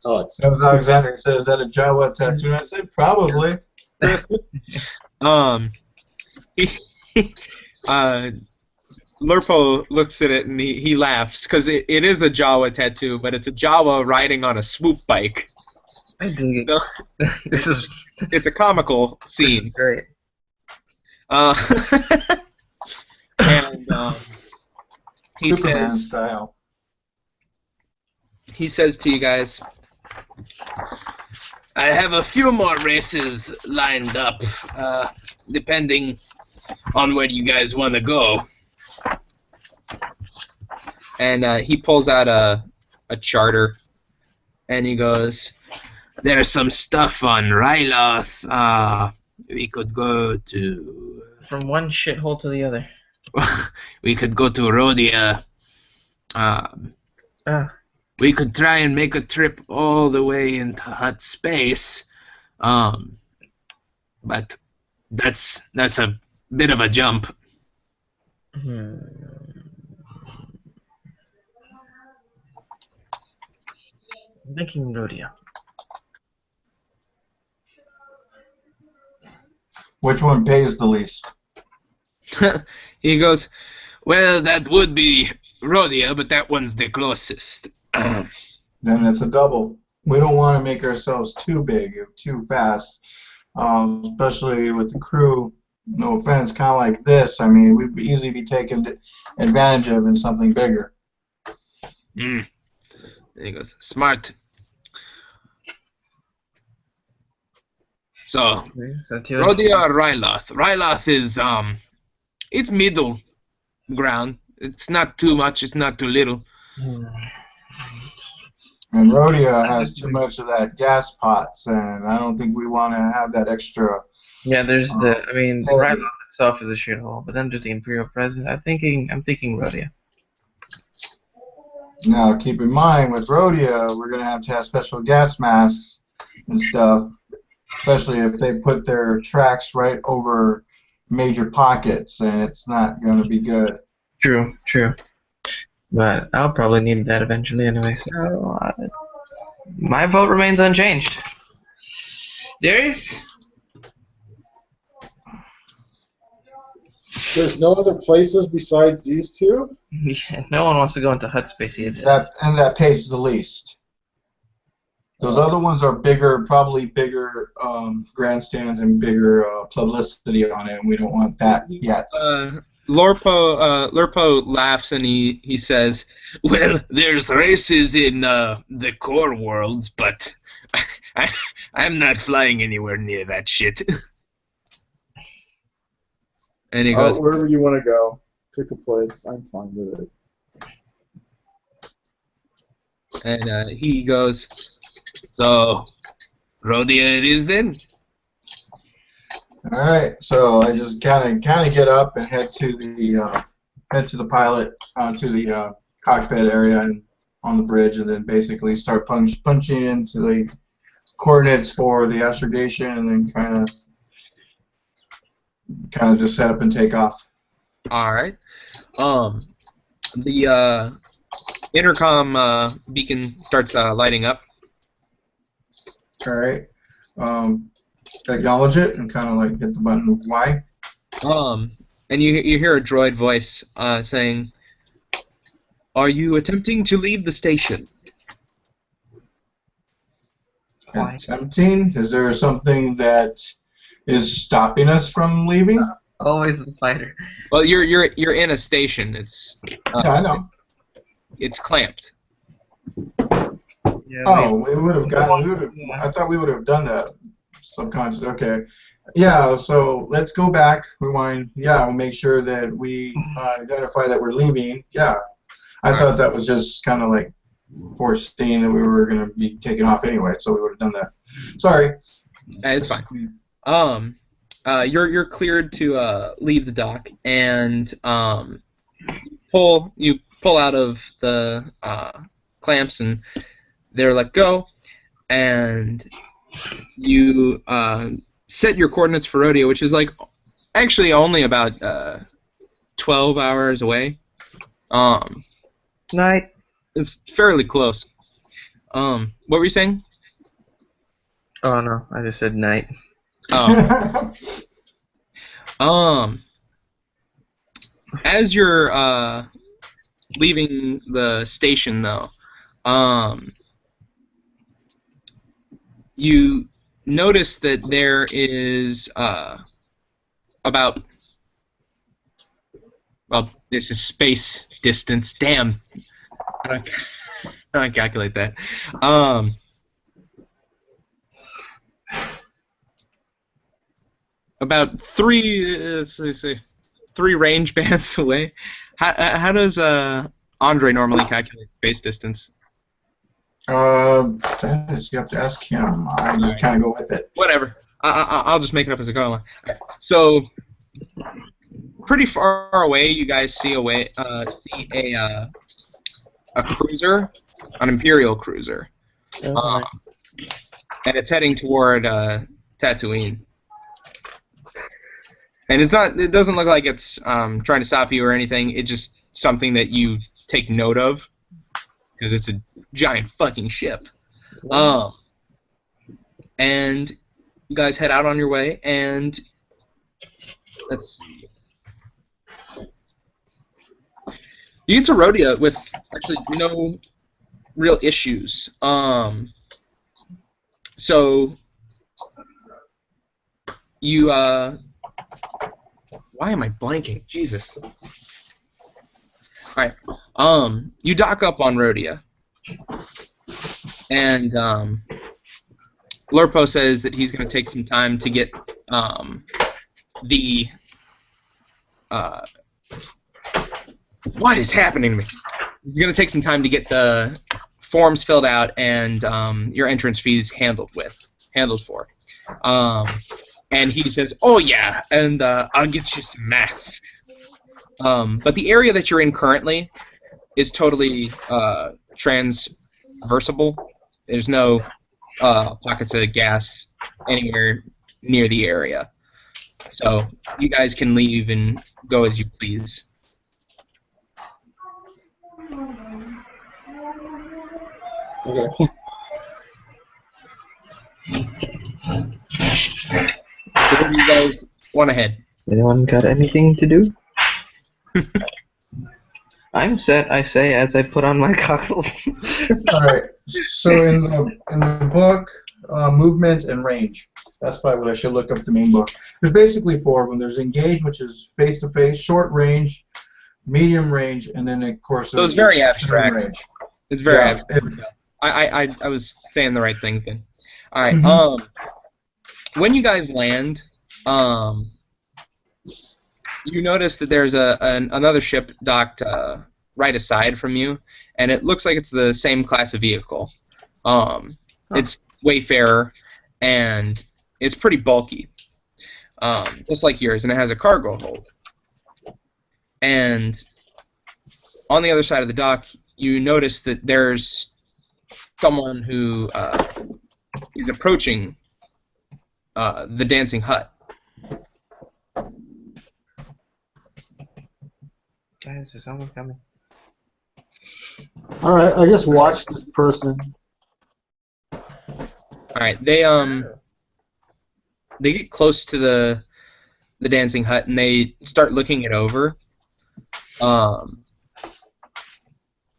Alex. That was Alexander. He said, "Is that a Jawa tattoo?" And I said, "Probably." Lurpo looks at it and he laughs because it is a Jawa tattoo, but it's a Jawa riding on a swoop bike. I dig it. It's a comical scene. Great. And Superman style. He says to you guys, I have a few more races lined up, depending on where you guys want to go. And he pulls out a charter, and he goes, there's some stuff on Ryloth. We could go to... From one shithole to the other. We could go to Rhodia. We could try and make a trip all the way into Hut space. But that's a bit of a jump. I'm thinking Rhodia. Which one pays the least? He goes, well, that would be Rhodia, but that one's the closest. Then it's a double. We don't want to make ourselves too big, or too fast, especially with the crew. No offense, kind of like this. I mean, we'd easily be taken advantage of in something bigger. And he goes, smart. So, Rhodia or Ryloth? Ryloth is, it's middle ground. It's not too much, it's not too little. And Rhodia has too much of that gas pots, and I don't think we want to have that extra. Yeah, there's Ryloth itself is a shithole, but then there's the Imperial President. I'm thinking Rhodia. Now, keep in mind, with Rhodia, we're going to have special gas masks and stuff, especially if they put their tracks right over major pockets, and it's not going to be good. True. But I'll probably need that eventually anyway, so my vote remains unchanged. Darius? There's no other places besides these two? Yeah, no one wants to go into Hut space either. That pays the least. Those other ones are bigger, probably bigger grandstands and bigger publicity on it, and we don't want that yet. Lurpo laughs and he says, well, there's races in the core worlds, but I'm not flying anywhere near that shit. And he goes, wherever you want to go. Pick a place. I'm fine with it. And he goes, so, Rhodia it is then? All right, so I just kind of get up and head to the pilot, to the cockpit area and on the bridge, and then basically start punching into the coordinates for the astrogation, and then kind of just set up and take off. All right. The intercom beacon starts lighting up. All right. Acknowledge it and kind of like hit the button Y. And you hear a droid voice saying, "Are you attempting to leave the station?" Attempting? Is there something that is stopping us from leaving? Always the fighter. Well, you're in a station. It's yeah, I know. it's clamped. Yeah, Oh, we would have gotten. Yeah. I thought we would have done that. Subconscious. Okay. Yeah. So let's go back. Rewind. Yeah. We'll make sure that we identify that we're leaving. Yeah. I thought that was just kind of like foreseen that we were going to be taking off anyway, so we would have done that. Sorry. It's fine. You're cleared to leave the dock, and you pull out of the clamps, and they're let go, and you set your coordinates for rodeo, which is like actually only about 12 hours away. Night. It's fairly close. What were you saying? Oh no, I just said night. As you're leaving the station, though, you notice that there is about, well, this is space distance. Damn, I don't calculate that. About three range bands away. How does Andre normally calculate space distance? That is, you have to ask him. I just kind of go with it. Whatever. I'll just make it up as I go along. Right. So, pretty far away, you guys see a cruiser, an Imperial cruiser, and it's heading toward Tatooine. And it doesn't look like it's trying to stop you or anything. It's just something that you take note of because it's a giant fucking ship. And you guys head out on your way, and you get to Rhodia with actually no real issues. So you why am I blanking? Jesus. Alright. You dock up on Rhodia. And Lurpo says that he's going to take some time to get what is happening to me? He's going to take some time to get the forms filled out and your entrance fees handled for. And he says, "Oh yeah, and I'll get you some masks." But the area that you're in currently is totally transversible. There's no pockets of gas anywhere near the area, so you guys can leave and go as you please. Okay. Where do you guys want to head? Anyone got anything to do? I'm set, I say, as I put on my goggles. All right. So in the book, movement and range. That's probably what I should look up the main book. There's basically four of them. There's engage, which is face to face, short range, medium range, and then of course. So it's very abstract. Range. It's very abstract. I was saying the right thing then. All right. When you guys land, you notice that there's another ship docked right aside from you, and it looks like it's the same class of vehicle. It's Wayfarer, and it's pretty bulky, just like yours, and it has a cargo hold. And on the other side of the dock, you notice that there's someone who is approaching the dancing hut. Guys, is someone coming? All right, I just watch this person. All right, they get close to the dancing hut and they start looking it over.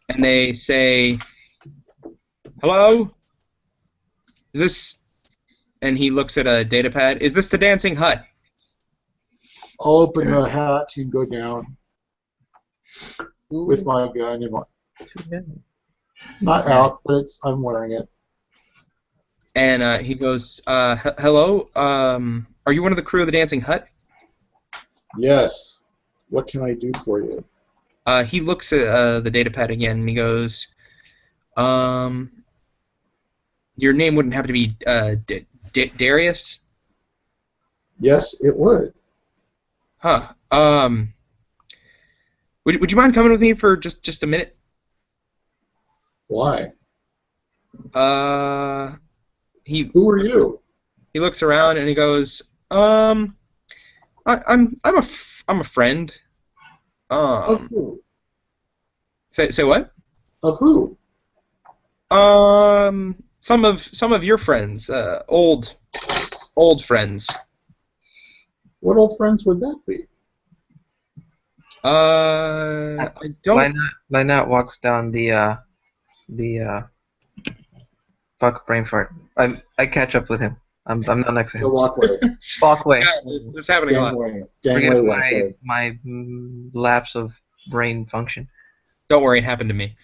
And they say, "Hello? Is this?" And he looks at a data pad. "Is this the dancing hut?" I'll open the hatch and go down with my gun and Not out, but I'm wearing it. And he goes, hello, are you one of the crew of the Dancing Hut? Yes. What can I do for you? He looks at the data pad again, and he goes, your name wouldn't have to be Darius? Yes, it would. Huh. Would you mind coming with me for just a minute? Why? Who are you? He looks around and he goes, I'm a friend. Of who? Say what? Of who? Some of your friends, old friends. What old friends would that be? I don't. Lynette walks down the fuck brain fart. I catch up with him. I'm not next to him. The walkway. Walkway. Yeah, it's happening a lot. Gangway Forget walkway. my lapse of brain function. Don't worry, it happened to me.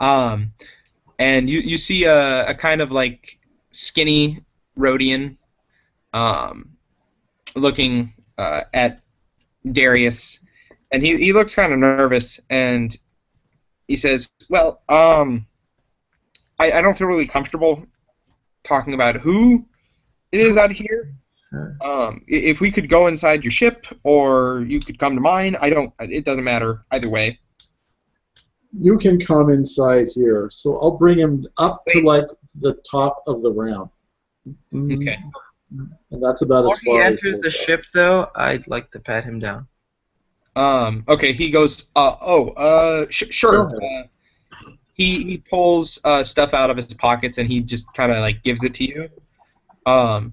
And you see a kind of like skinny Rhodian, looking at Darius, and he looks kind of nervous, and he says, "Well, I don't feel really comfortable talking about who it is out here. If we could go inside your ship, or you could come to mine, it doesn't matter either way." You can come inside here, so I'll bring him up to like the top of the round. Okay. And that's about Before as far he as enters we'll the go. ship, though, I'd like to pat him down. Okay, he goes, sure. Go ahead. He pulls stuff out of his pockets and he just kind of like gives it to you. And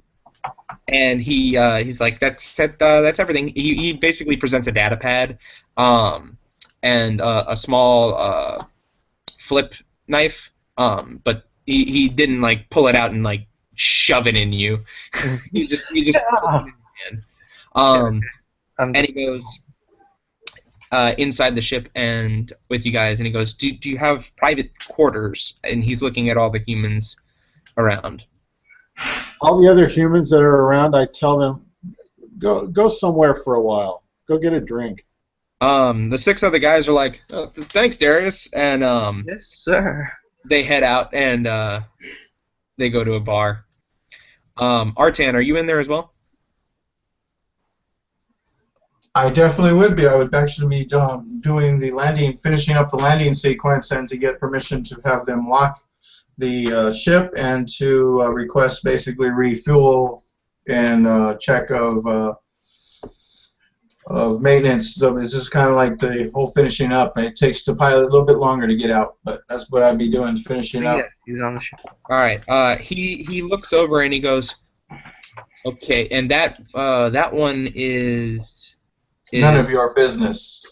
he's like, that's everything. He basically presents a data pad, and a small flip knife. But he didn't like pull it out and like shove it in you. he just puts it in your hand. And he goes inside the ship and with you guys, and he goes, do you have private quarters? And he's looking at all the humans around. All the other humans that are around, I tell them, go somewhere for a while. Go get a drink. The 6 other guys are like, oh, thanks, Darius, and Yes, sir. they head out and they go to a bar. Artan, are you in there as well? I definitely would be. I would actually be doing the landing, finishing up the landing sequence, and to get permission to have them lock the ship and to request basically refuel and check of maintenance. So this is kind of like the whole finishing up. It takes the pilot a little bit longer to get out, but that's what I'd be doing, finishing up. Yeah, he's on the ship. All right. He looks over and he goes, okay, and that one is None of your business.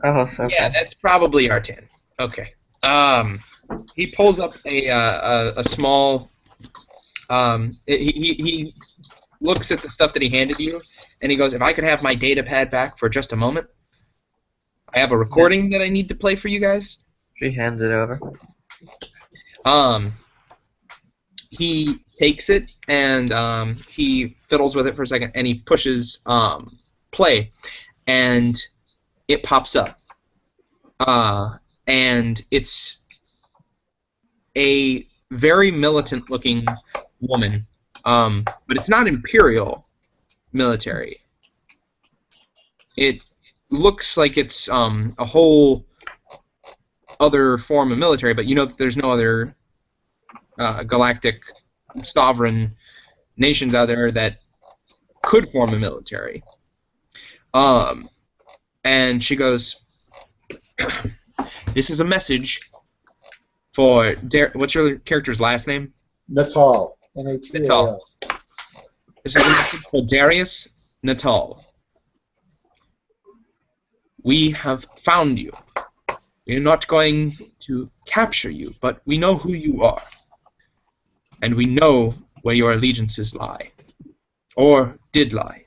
Oh, so yeah, that's probably Artan. Okay. He pulls up a small. He looks at the stuff that he handed you, and he goes, "If I could have my data pad back for just a moment, I have a recording that I need to play for you guys." she hands it over. He takes it and he fiddles with it for a second, and he pushes play, and it pops up, and it's a very militant-looking woman, but it's not Imperial military. It looks like it's a whole other form of military, but you know that there's no other galactic sovereign nations out there that could form a military. And she goes, "This is a message for what's your character's last name?" Natal. Natal. Natal. This is a message for Darius Natal. We have found you. We're not going to capture you, but we know who you are. And we know where your allegiances lie. Or did lie.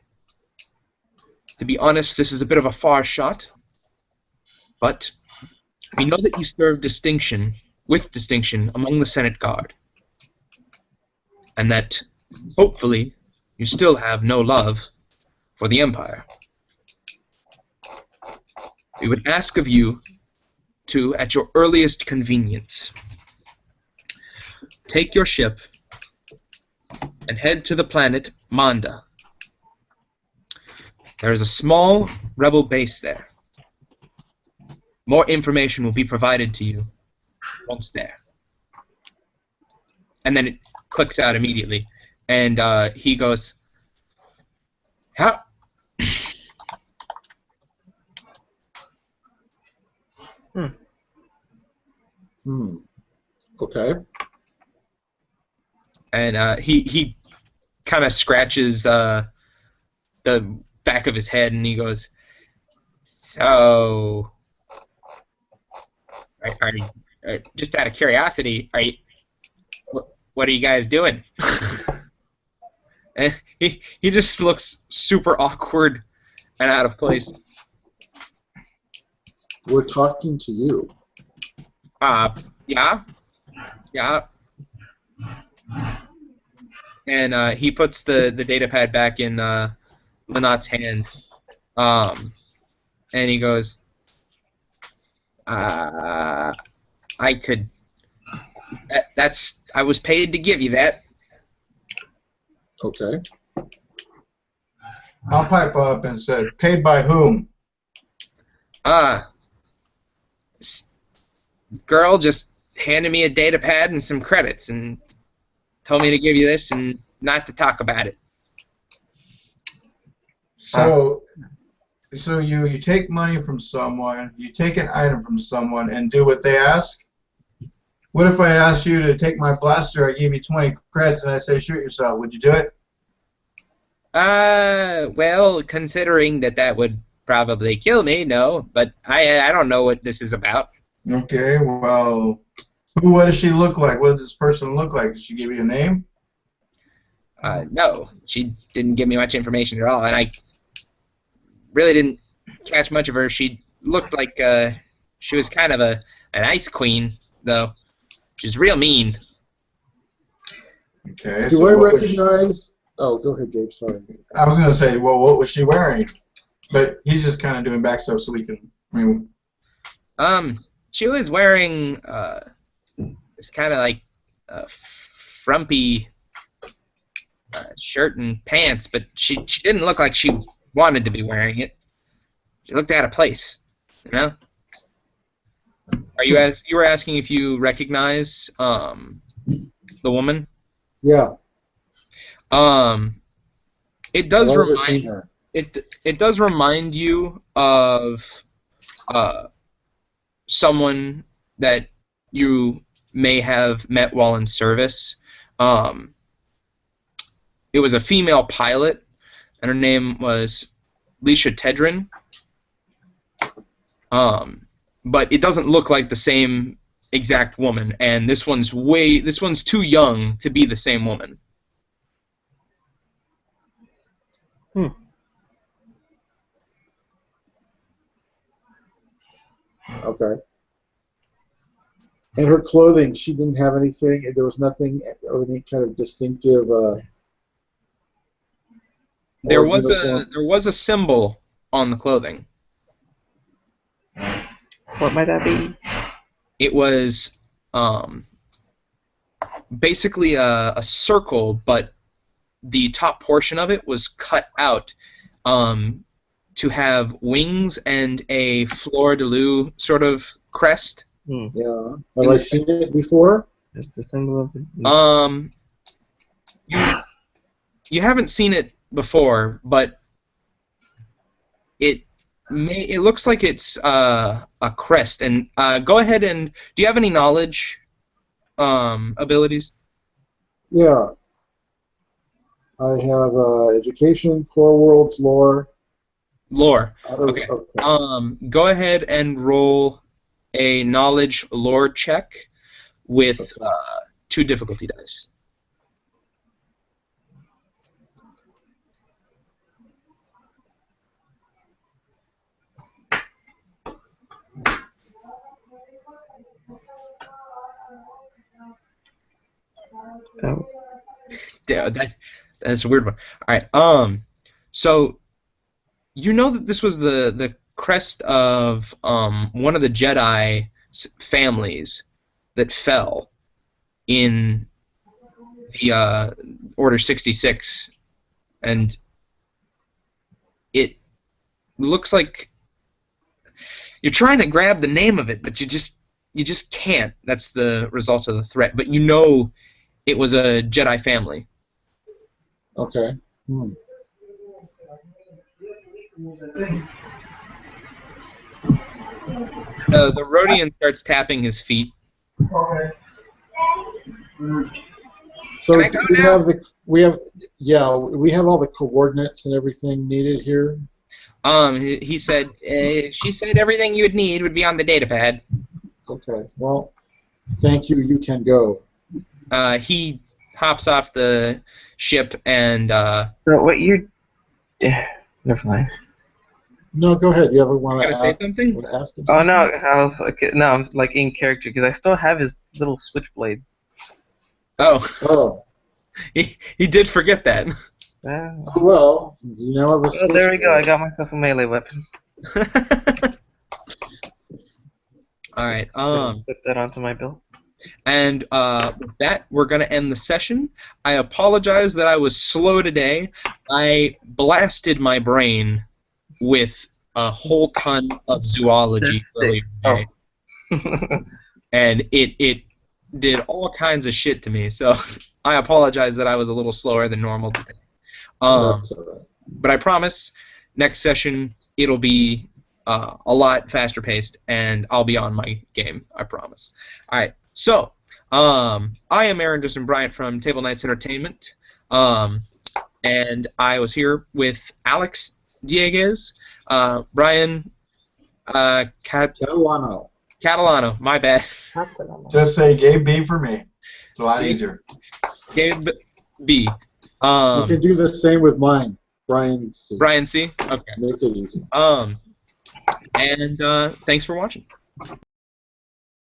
To be honest, this is a bit of a far shot, but We know that you serve with distinction among the Senate Guard, and that, hopefully, you still have no love for the Empire. We would ask of you to, at your earliest convenience, take your ship and head to the planet Manda. There is a small rebel base there. More information will be provided to you once there. And then it clicks out immediately. And he goes, how? Okay. And he kind of scratches the back of his head, and he goes, so, just out of curiosity, what are you guys doing? And he just looks super awkward and out of place. We're talking to you. Yeah. And he puts the data pad back in Lynot's hand, and he goes, I could. I was paid to give you that. Okay. I'll pipe up and say, paid by whom? Girl just handed me a data pad and some credits and told me to give you this and not to talk about it. So you take money from someone, you take an item from someone and do what they ask? What if I asked you to take my blaster, I give you 20 credits, and I say shoot yourself? Would you do it? Well, considering that would probably kill me, no. But I don't know what this is about. Okay, well, what does she look like? What does this person look like? Did she give you a name? No, she didn't give me much information at all, and I really didn't catch much of her. She looked like she was kind of an ice queen, though. She's real mean. Okay. Do I recognize? Oh, go ahead, Gabe. Sorry. I was gonna say, well, what was she wearing? But he's just kind of doing back stuff so we can. She was wearing this kind of like frumpy shirt and pants, but she didn't look like she wanted to be wearing it. She looked out of place, you know. You were asking if you recognize the woman? Yeah. It does remind her. It does remind you of someone that you may have met while in service. It was a female pilot, and her name was Leisha Tedrin. But it doesn't look like the same exact woman, and this one's too young to be the same woman. Okay. And her clothing, she didn't have anything. There was nothing of any kind of distinctive. There was a symbol on the clothing. What might that be? It was basically a circle, but the top portion of it was cut out to have wings and a fleur-de-lis sort of crest. Yeah. Have I seen it before? It's the symbol of the... You haven't seen it before, but it looks like it's a crest. And go ahead and do you have any knowledge abilities? Yeah. I have education, core worlds, lore. Lore. Okay. Go ahead and roll a knowledge lore check with 2 difficulty dice. Oh. Yeah, that's a weird one. All right. So you know that this was the crest of one of the Jedi families that fell in the Order 66, and it looks like you're trying to grab the name of it, but you just can't. That's the result of the threat. But you know it was a Jedi family. Okay. Hmm. The Rhodian starts tapping his feet. So Can I go now? we have all the coordinates and everything needed here. He said, she said everything you'd need would be on the datapad. Okay. Well, thank you. You can go. He hops off the ship and So what you? Never mind. No, go ahead. You ever want to gonna say ask? something? Want to ask him Oh something? no, I was like, no, I'm like in character because I still have his little switchblade. Oh. he did forget that. Well, you know it was. Oh, there we go. I got myself a melee weapon. All right. Put that onto my belt. And with that, we're going to end the session. I apologize that I was slow today. I blasted my brain with a whole ton of zoology earlier today. And it did all kinds of shit to me. So I apologize that I was a little slower than normal today. That's all right. But I promise, next session, it'll be a lot faster paced, and I'll be on my game. I promise. All right. So, I am Aaron Bryant from Table Knights Entertainment, and I was here with Alex Dieguez, Bryan Catalano. Catalano. My bad. Just say Gabe B for me. It's a lot easier. Gabe B. You can do the same with mine, Bryan C. Bryan C. Okay. Make it easy. And thanks for watching.